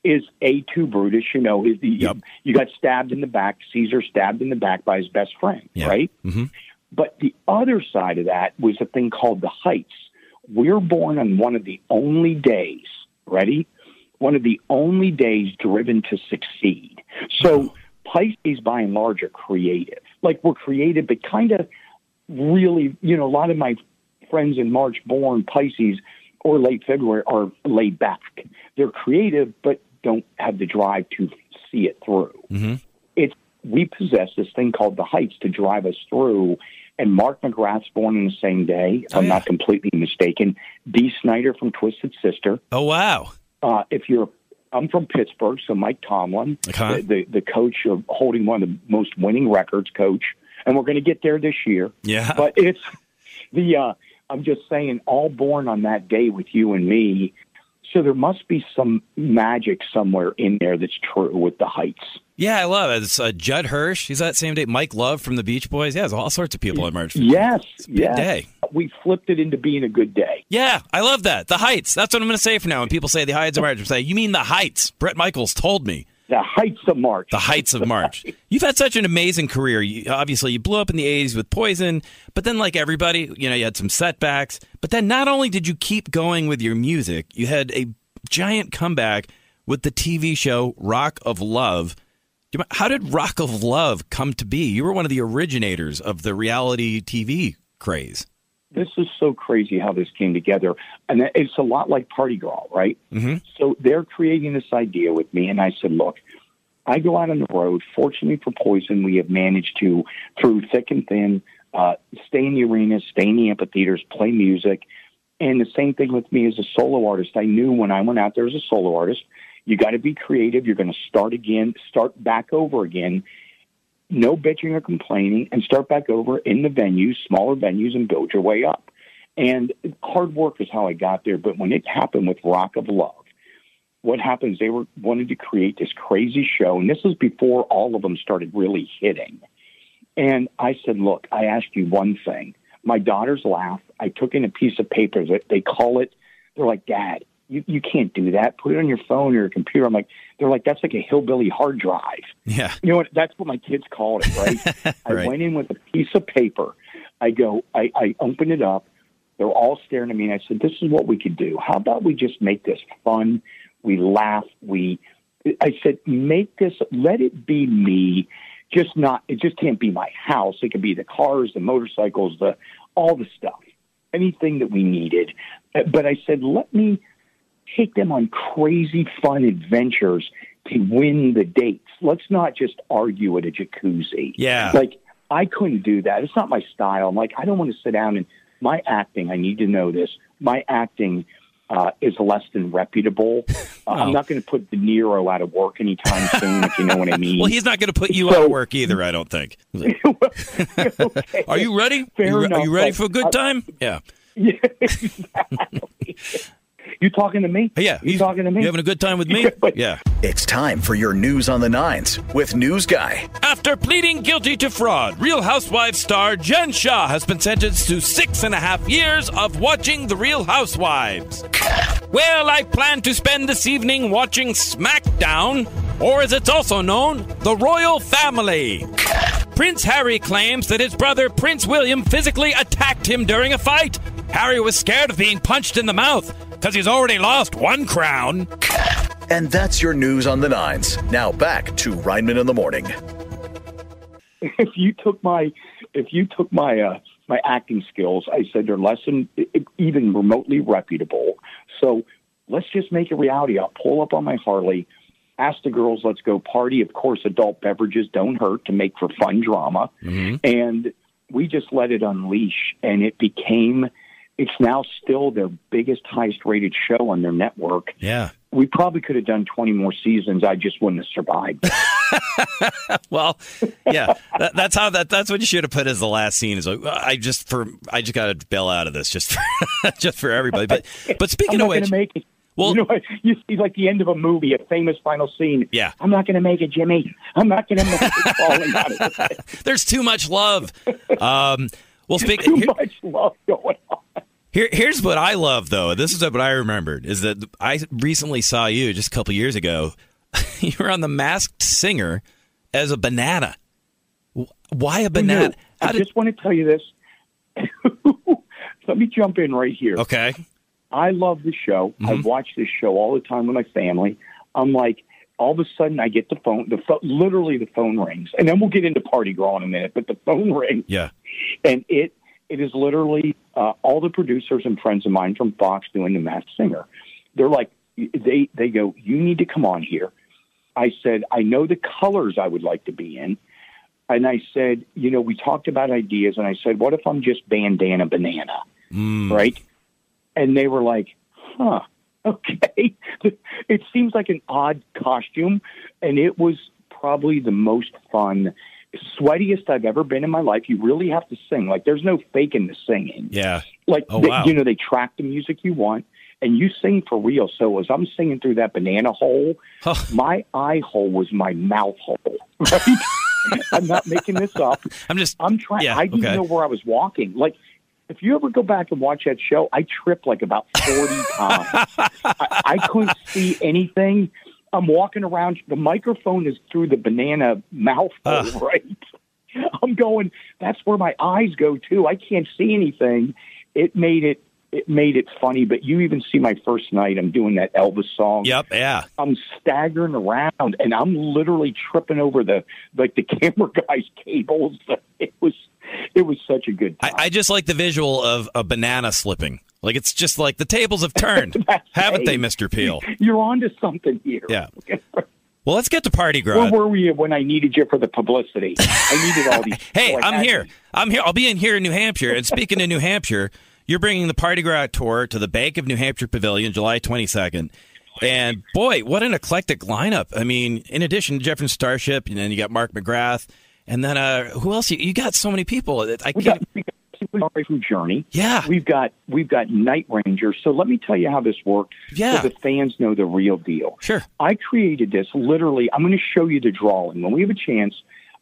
Speaker 5: is A2 Brutus. You got stabbed in the back. Caesar stabbed in the back by his best friend, right? Mm-hmm. But the other side of that was a thing called the Heights. We're born on one of the only days, ready? One of the only days driven to succeed. So Pisces, by and large, are creative. Like, we're creative, but kind of really, a lot of my friends in March born Pisces or late February are laid back. They're creative, but don't have the drive to see it through. Mm-hmm. We possess this thing called the Heights to drive us through. And Mark McGrath's born on the same day, if I'm not completely mistaken. Dee Snider from Twisted Sister.
Speaker 3: Oh, wow.
Speaker 5: I'm from Pittsburgh, so Mike Tomlin, the coach of holding one of the most winning records, coach. And we're going to get there this year. Yeah. But it's I'm just saying, all born on that day with you and me. So there must be some magic somewhere in there that's true with the Heights.
Speaker 3: Yeah, I love it. It's Judd Hirsch. He's that same day. Mike Love from the Beach Boys. Yeah, there's all sorts of people on March 15th.
Speaker 5: Yes.
Speaker 3: It's a big day.
Speaker 5: We flipped it into being a good day.
Speaker 3: Yeah, I love that. The Heights. That's what I'm going to say from now. When people say the Heights of March, I'm saying, you mean the Heights. Bret Michaels told me.
Speaker 5: The Heights of March.
Speaker 3: The Heights of March. You've had such an amazing career. Obviously, you blew up in the 80s with Poison, but then like everybody, you had some setbacks. But then not only did you keep going with your music, you had a giant comeback with the TV show Rock of Love. How did Rock of Love come to be? You were one of the originators of the reality TV craze.
Speaker 5: This is so crazy how this came together. And it's a lot like Party Girl, right? Mm-hmm. So they're creating this idea with me, and I said, look, I go out on the road. Fortunately for Poison, we have managed to, through thick and thin, stay in the arenas, stay in the amphitheaters, play music. And the same thing with me as a solo artist. I knew when I went out there as a solo artist, you got to be creative. You're going to start back over again. No bitching or complaining, and start back over in the venues, smaller venues, and build your way up. And hard work is how I got there. But when it happened with Rock of Love, what happens, they wanted to create this crazy show. And this was before all of them started really hitting. And I said, look, I asked you one thing. My daughters laugh. I took in a piece of paper that they call it. They're like, Dad, you can't do that. Put it on your phone or your computer. They're like, that's like a hillbilly hard drive.
Speaker 3: Yeah.
Speaker 5: You know what? That's what my kids called it, right?
Speaker 3: Right.
Speaker 5: I went in with a piece of paper. I opened it up. They're all staring at me, and I said, this is what we could do. How about we just make this fun? We laugh. I said, make this, let it be me. It just can't be my house. It could be the cars, the motorcycles, all the stuff, anything that we needed. But I said, let me take them on crazy fun adventures to win the dates. Let's not just argue at a jacuzzi.
Speaker 3: Yeah.
Speaker 5: I couldn't do that. It's not my style. I don't want to sit down and my acting, I need to know this. My acting is less than reputable. I'm not going to put De Niro out of work anytime soon, if you know what I mean.
Speaker 3: Well, he's not going to put you out of work either, I don't think.
Speaker 5: Okay.
Speaker 3: Are you ready?
Speaker 5: Fair enough.
Speaker 3: Are you ready for a good time? Yeah.
Speaker 5: Yeah, exactly. You talking to me?
Speaker 3: Yeah.
Speaker 5: You talking to me?
Speaker 3: You having a good time with me? Yeah.
Speaker 1: It's time for your news on the nines with News Guy.
Speaker 3: After pleading guilty to fraud, Real Housewives star Jen Shah has been sentenced to 6.5 years of watching The Real Housewives. Well, I plan to spend this evening watching SmackDown, or as it's also known, The Royal Family. Prince Harry claims that his brother Prince William physically attacked him during a fight. Harry was scared of being punched in the mouth because he's already lost one crown.
Speaker 1: And that's your news on the nines. Now back to Rineman in the Morning.
Speaker 5: If you took my acting skills, I said they're less than even remotely reputable. So let's just make it reality. I'll pull up on my Harley, ask the girls, let's go party. Of course, adult beverages don't hurt to make for fun drama. Mm-hmm. And we just let it unleash, and it's now still their biggest, highest rated show on their network.
Speaker 3: Yeah.
Speaker 5: We probably could have done 20 more seasons. I just wouldn't have survived.
Speaker 3: Well, yeah, that's what you should have put as the last scene. Is like, I just got to bail out of this just for everybody. But speaking of which,
Speaker 5: make it.
Speaker 3: Well,
Speaker 5: you see like the end of a movie, a famous final scene.
Speaker 3: Yeah.
Speaker 5: I'm not going to make it, Jimmy. I'm not going to make it. Falling out of it.
Speaker 3: There's too much love. Well,
Speaker 5: too much love going on.
Speaker 3: Here's what I love, though. This is what I remembered, is that I recently saw you just a couple years ago. You were on The Masked Singer as a banana. Why a banana?
Speaker 5: I just want to tell you this. Let me jump in right here.
Speaker 3: Okay.
Speaker 5: I love the show. I watch this show all the time with my family. I'm like, all of a sudden I get the phone. Literally the phone rings. And then we'll get into Party Girl in a minute, but the phone rings.
Speaker 3: Yeah.
Speaker 5: And it is literally all the producers and friends of mine from Fox doing The Masked Singer. They're like, they go, you need to come on here. I said, I know the colors I would like to be in. And I said, we talked about ideas. And I said, what if I'm just bandana banana? Right? And they were like, huh, okay. It seems like an odd costume. And it was probably the most fun, sweatiest I've ever been in my life. You really have to sing. Like, there's no faking the singing.
Speaker 3: Yeah.
Speaker 5: Like,
Speaker 3: wow.
Speaker 5: They track the music you want, and you sing for real. So as I'm singing through that banana hole, my eye hole was my mouth hole. Right? I'm not making this up. I'm trying.
Speaker 3: Yeah,
Speaker 5: I didn't know where I was walking. Like, if you ever go back and watch that show, I tripped like about 40 times. I couldn't see anything. I'm walking around. The microphone is through the banana mouth hole, right? I'm going, that's where my eyes go, too. I can't see anything. It made it funny, but you even see my first night. I'm doing that Elvis song.
Speaker 3: Yep, yeah.
Speaker 5: I'm staggering around, and I'm literally tripping over the camera guy's cables. It was such a good time.
Speaker 3: I just like the visual of a banana slipping. Like, it's just like the tables have turned, haven't they, Mr. Peel?
Speaker 5: You're onto something here.
Speaker 3: Yeah. Well, let's get to Party Girl.
Speaker 5: Where were you when I needed you for the publicity? I needed all these.
Speaker 3: Hey, I'm here. I'll be in here in New Hampshire. And speaking of New Hampshire, you're bringing the Party Girl tour to the Bank of New Hampshire Pavilion, July 22nd. And, boy, what an eclectic lineup. I mean, in addition to Jefferson Starship, and then you got Mark McGrath. And then who else? You got so many people.
Speaker 5: We got from Journey.
Speaker 3: Yeah.
Speaker 5: We've got Night Ranger. So let me tell you how this worked.
Speaker 3: Yeah.
Speaker 5: So the fans know the real deal.
Speaker 3: Sure.
Speaker 5: I created this literally. I'm going to show you the drawing. When we have a chance,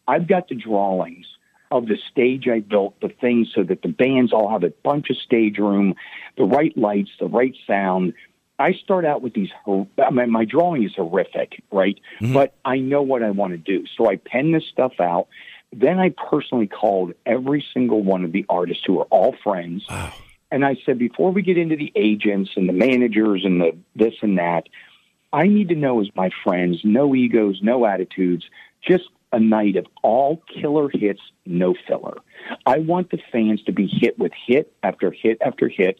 Speaker 5: I've got the drawings of the stage I built, the things so that the bands all have a bunch of stage room, the right lights, the right sound. I start out with these, my drawing is horrific, right? Mm-hmm. But I know what I want to do. So I pen this stuff out. Then I personally called every single one of the artists who are all friends.
Speaker 3: Wow.
Speaker 5: And I said, before we get into the agents and the managers and the this and that, I need to know as my friends, no egos, no attitudes, just a night of all killer hits, no filler. I want the fans to be hit with hit after hit after hit.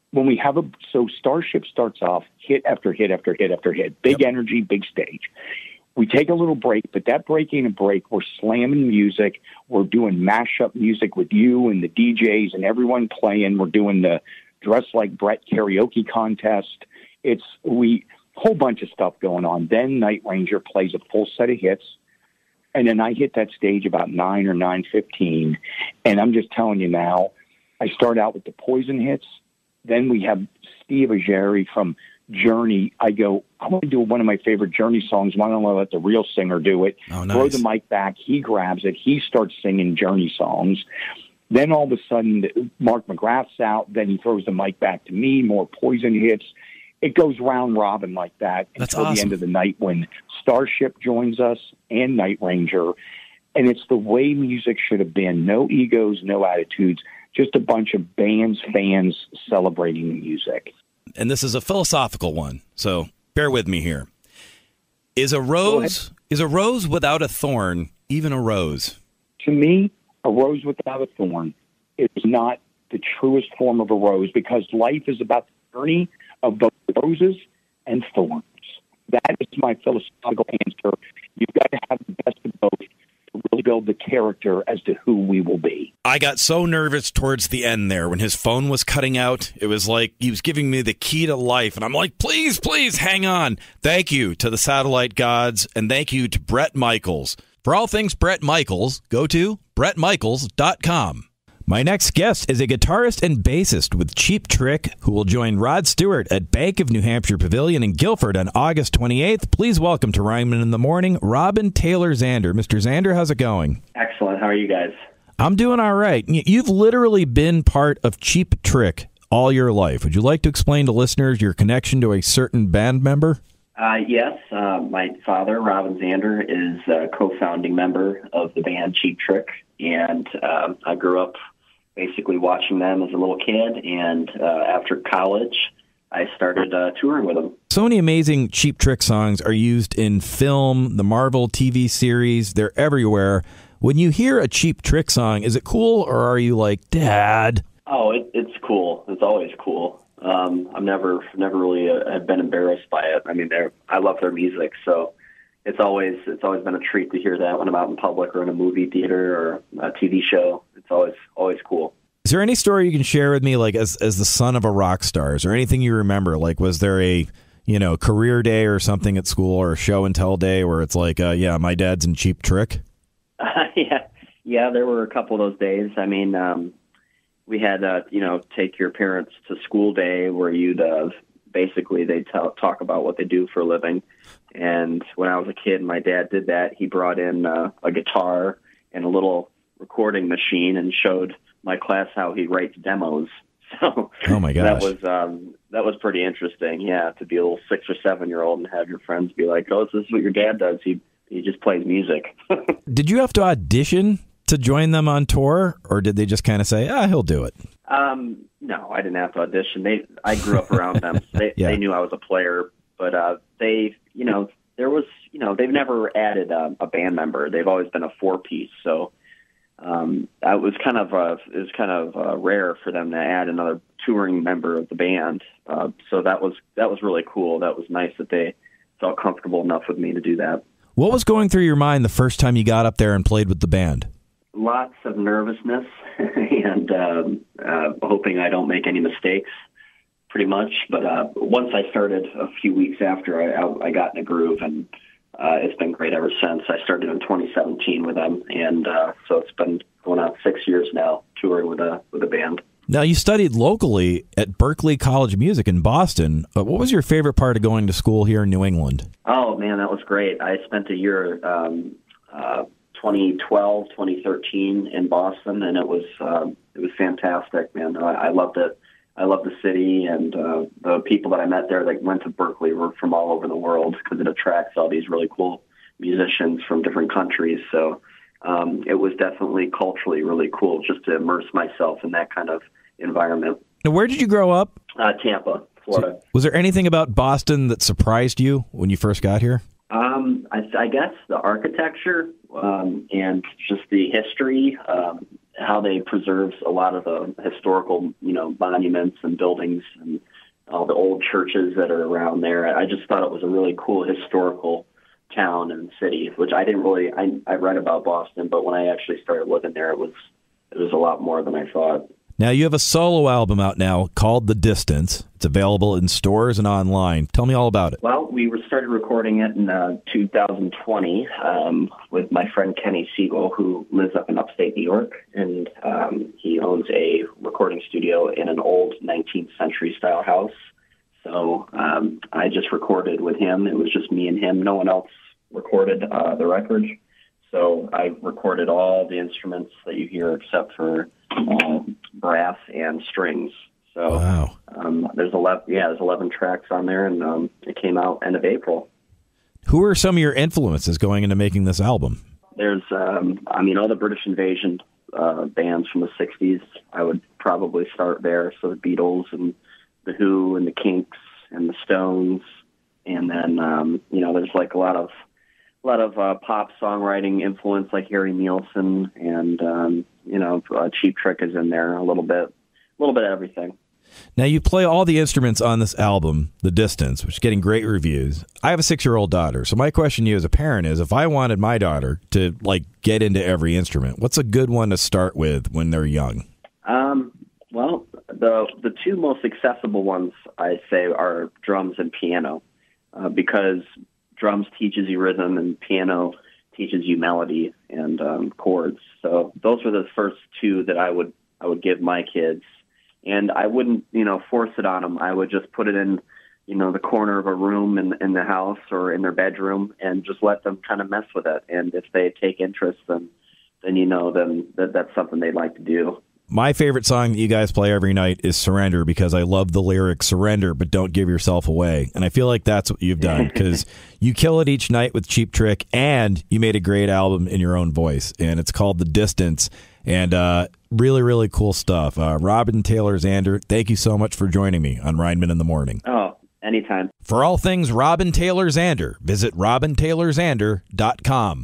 Speaker 5: When we have so Starship starts off hit after hit after hit after hit, big energy, big stage. We take a little break, but that break ain't a break. We're slamming music. We're doing mashup music with you and the DJs and everyone playing. We're doing the Dress Like Bret karaoke contest. It's whole bunch of stuff going on. Then Night Ranger plays a full set of hits. And then I hit that stage about 9 or 9:15. And I'm just telling you now, I start out with the Poison hits. Then we have Steve Ajeri from Journey. I go, I want to do one of my favorite Journey songs. Why don't I let the real singer do it?
Speaker 3: Oh, nice.
Speaker 5: Throw the mic back. He grabs it. He starts singing Journey songs. Then all of a sudden, Mark McGrath's out. Then he throws the mic back to me. More Poison hits. It goes round robin like that until the end of the night when Starship joins us and Night Ranger. And it's the way music should have been. No egos, no attitudes. Just a bunch of bands, fans celebrating the music.
Speaker 3: And this is a philosophical one, so bear with me here. Is a rose without a thorn even a rose?
Speaker 5: To me, a rose without a thorn is not the truest form of a rose, because life is about the journey of both roses and thorns. That is my philosophical answer. You've got to have the best of both to really build the character as to who we will be.
Speaker 3: I got so nervous towards the end there when his phone was cutting out. It was like he was giving me the key to life. And I'm like, please, please hang on. Thank you to the satellite gods. And thank you to Bret Michaels. For all things Bret Michaels, go to BretMichaels.com. My next guest is a guitarist and bassist with Cheap Trick who will join Rod Stewart at Bank of New Hampshire Pavilion in Guilford on August 28th. Please welcome to Rineman in the Morning, Robin Taylor Zander. Mr. Zander, how's it going?
Speaker 6: Excellent. How are you guys?
Speaker 3: I'm doing all right. You've literally been part of Cheap Trick all your life. Would you like to explain to listeners your connection to a certain band member?
Speaker 6: Yes. My father, Robin Zander, is a co-founding member of the band Cheap Trick, and I grew up basically watching them as a little kid, and after college, I started touring with them. So
Speaker 3: many amazing Cheap Trick songs are used in film, the Marvel TV series. They're everywhere. When you hear a Cheap Trick song, is it cool, or are you like, Dad?
Speaker 6: Oh, it's cool. It's always cool. I've never really have been embarrassed by it. I mean, I love their music, so it's always been a treat to hear that when I'm out in public or in a movie theater or a TV show. It's always cool.
Speaker 3: Is there any story you can share with me, like as the son of a rock star? Is there anything you remember? Like, was there a career day or something at school or a show and tell day where it's like, my dad's in Cheap Trick?
Speaker 6: Yeah, there were a couple of those days. I mean, we had take your parents to school day where you'd basically they'd talk about what they do for a living. And when I was a kid, my dad did that. He brought in a guitar and a little recording machine and showed my class how he writes demos. So
Speaker 3: oh my gosh,
Speaker 6: that was pretty interesting. Yeah, to be a little 6 or 7 year old and have your friends be like, "Oh, this is what your dad does. He just plays music."
Speaker 3: Did you have to audition to join them on tour, or did they just kind of say, he'll do it?
Speaker 6: No, I didn't have to audition. I grew up around them. So they knew I was a player, but they've never added a band member. They've always been a 4-piece. So it was kind of rare for them to add another touring member of the band. So that was really cool. That was nice that they felt comfortable enough with me to do that.
Speaker 3: What was going through your mind the first time you got up there and played with the band?
Speaker 6: Lots of nervousness and hoping I don't make any mistakes, pretty much. But once I started a few weeks after, I got in a groove, and it's been great ever since. I started in 2017 with them, and so it's been going on 6 years now, touring with a band.
Speaker 3: Now, you studied locally at Berklee College of Music in Boston. What was your favorite part of going to school here in New England?
Speaker 6: Oh, man, that was great. I spent a year, 2012, 2013 in Boston, and it was fantastic, man. I loved it. I loved the city, and the people that I met there that went to Berklee were from all over the world because it attracts all these really cool musicians from different countries. So it was definitely culturally really cool just to immerse myself in that kind of environment.
Speaker 3: Now, where did you grow up?
Speaker 6: Tampa, Florida.
Speaker 3: So, was there anything about Boston that surprised you when you first got here?
Speaker 6: I guess the architecture and just the history, how they preserve a lot of the historical, monuments and buildings and all the old churches that are around there. I just thought it was a really cool historical town and city, which I didn't really. I read about Boston, but when I actually started living there, it was a lot more than I thought.
Speaker 3: Now, you have a solo album out now called The Distance. It's available in stores and online. Tell me all about it.
Speaker 6: Well, we started recording it in 2020 with my friend Kenny Siegel, who lives up in upstate New York, and he owns a recording studio in an old 19th century style house. So I just recorded with him. It was just me and him. No one else recorded the record. So I recorded all the instruments that you hear except for brass and strings. So
Speaker 3: wow.
Speaker 6: There's 11 tracks on there, and it came out end of April.
Speaker 3: Who are some of your influences going into making this album?
Speaker 6: There's, all the British Invasion bands from the 60s. I would probably start there. So the Beatles and the Who and the Kinks and the Stones. And then, there's like a lot of pop songwriting influence like Harry Nilsson and, Cheap Trick is in there a little bit of everything.
Speaker 3: Now, you play all the instruments on this album, The Distance, which is getting great reviews. I have a 6-year-old daughter, so my question to you as a parent is, if I wanted my daughter to get into every instrument, what's a good one to start with when they're young?
Speaker 6: Well, the two most accessible ones, I say, are drums and piano, because drums teaches you rhythm and piano teaches you melody and chords. So those were the first two that I would give my kids. And I wouldn't, force it on them. I would just put it in, the corner of a room in the house or in their bedroom and just let them kind of mess with it. And if they take interest, then that's something they'd like to do.
Speaker 3: My favorite song that you guys play every night is Surrender, because I love the lyric, surrender, but don't give yourself away. And I feel like that's what you've done, because you kill it each night with Cheap Trick, and you made a great album in your own voice, and it's called The Distance, and really, really cool stuff. Robin Taylor Zander, thank you so much for joining me on Rineman in the Morning.
Speaker 6: Oh, anytime.
Speaker 3: For all things Robin Taylor Zander, visit robintaylorzander.com.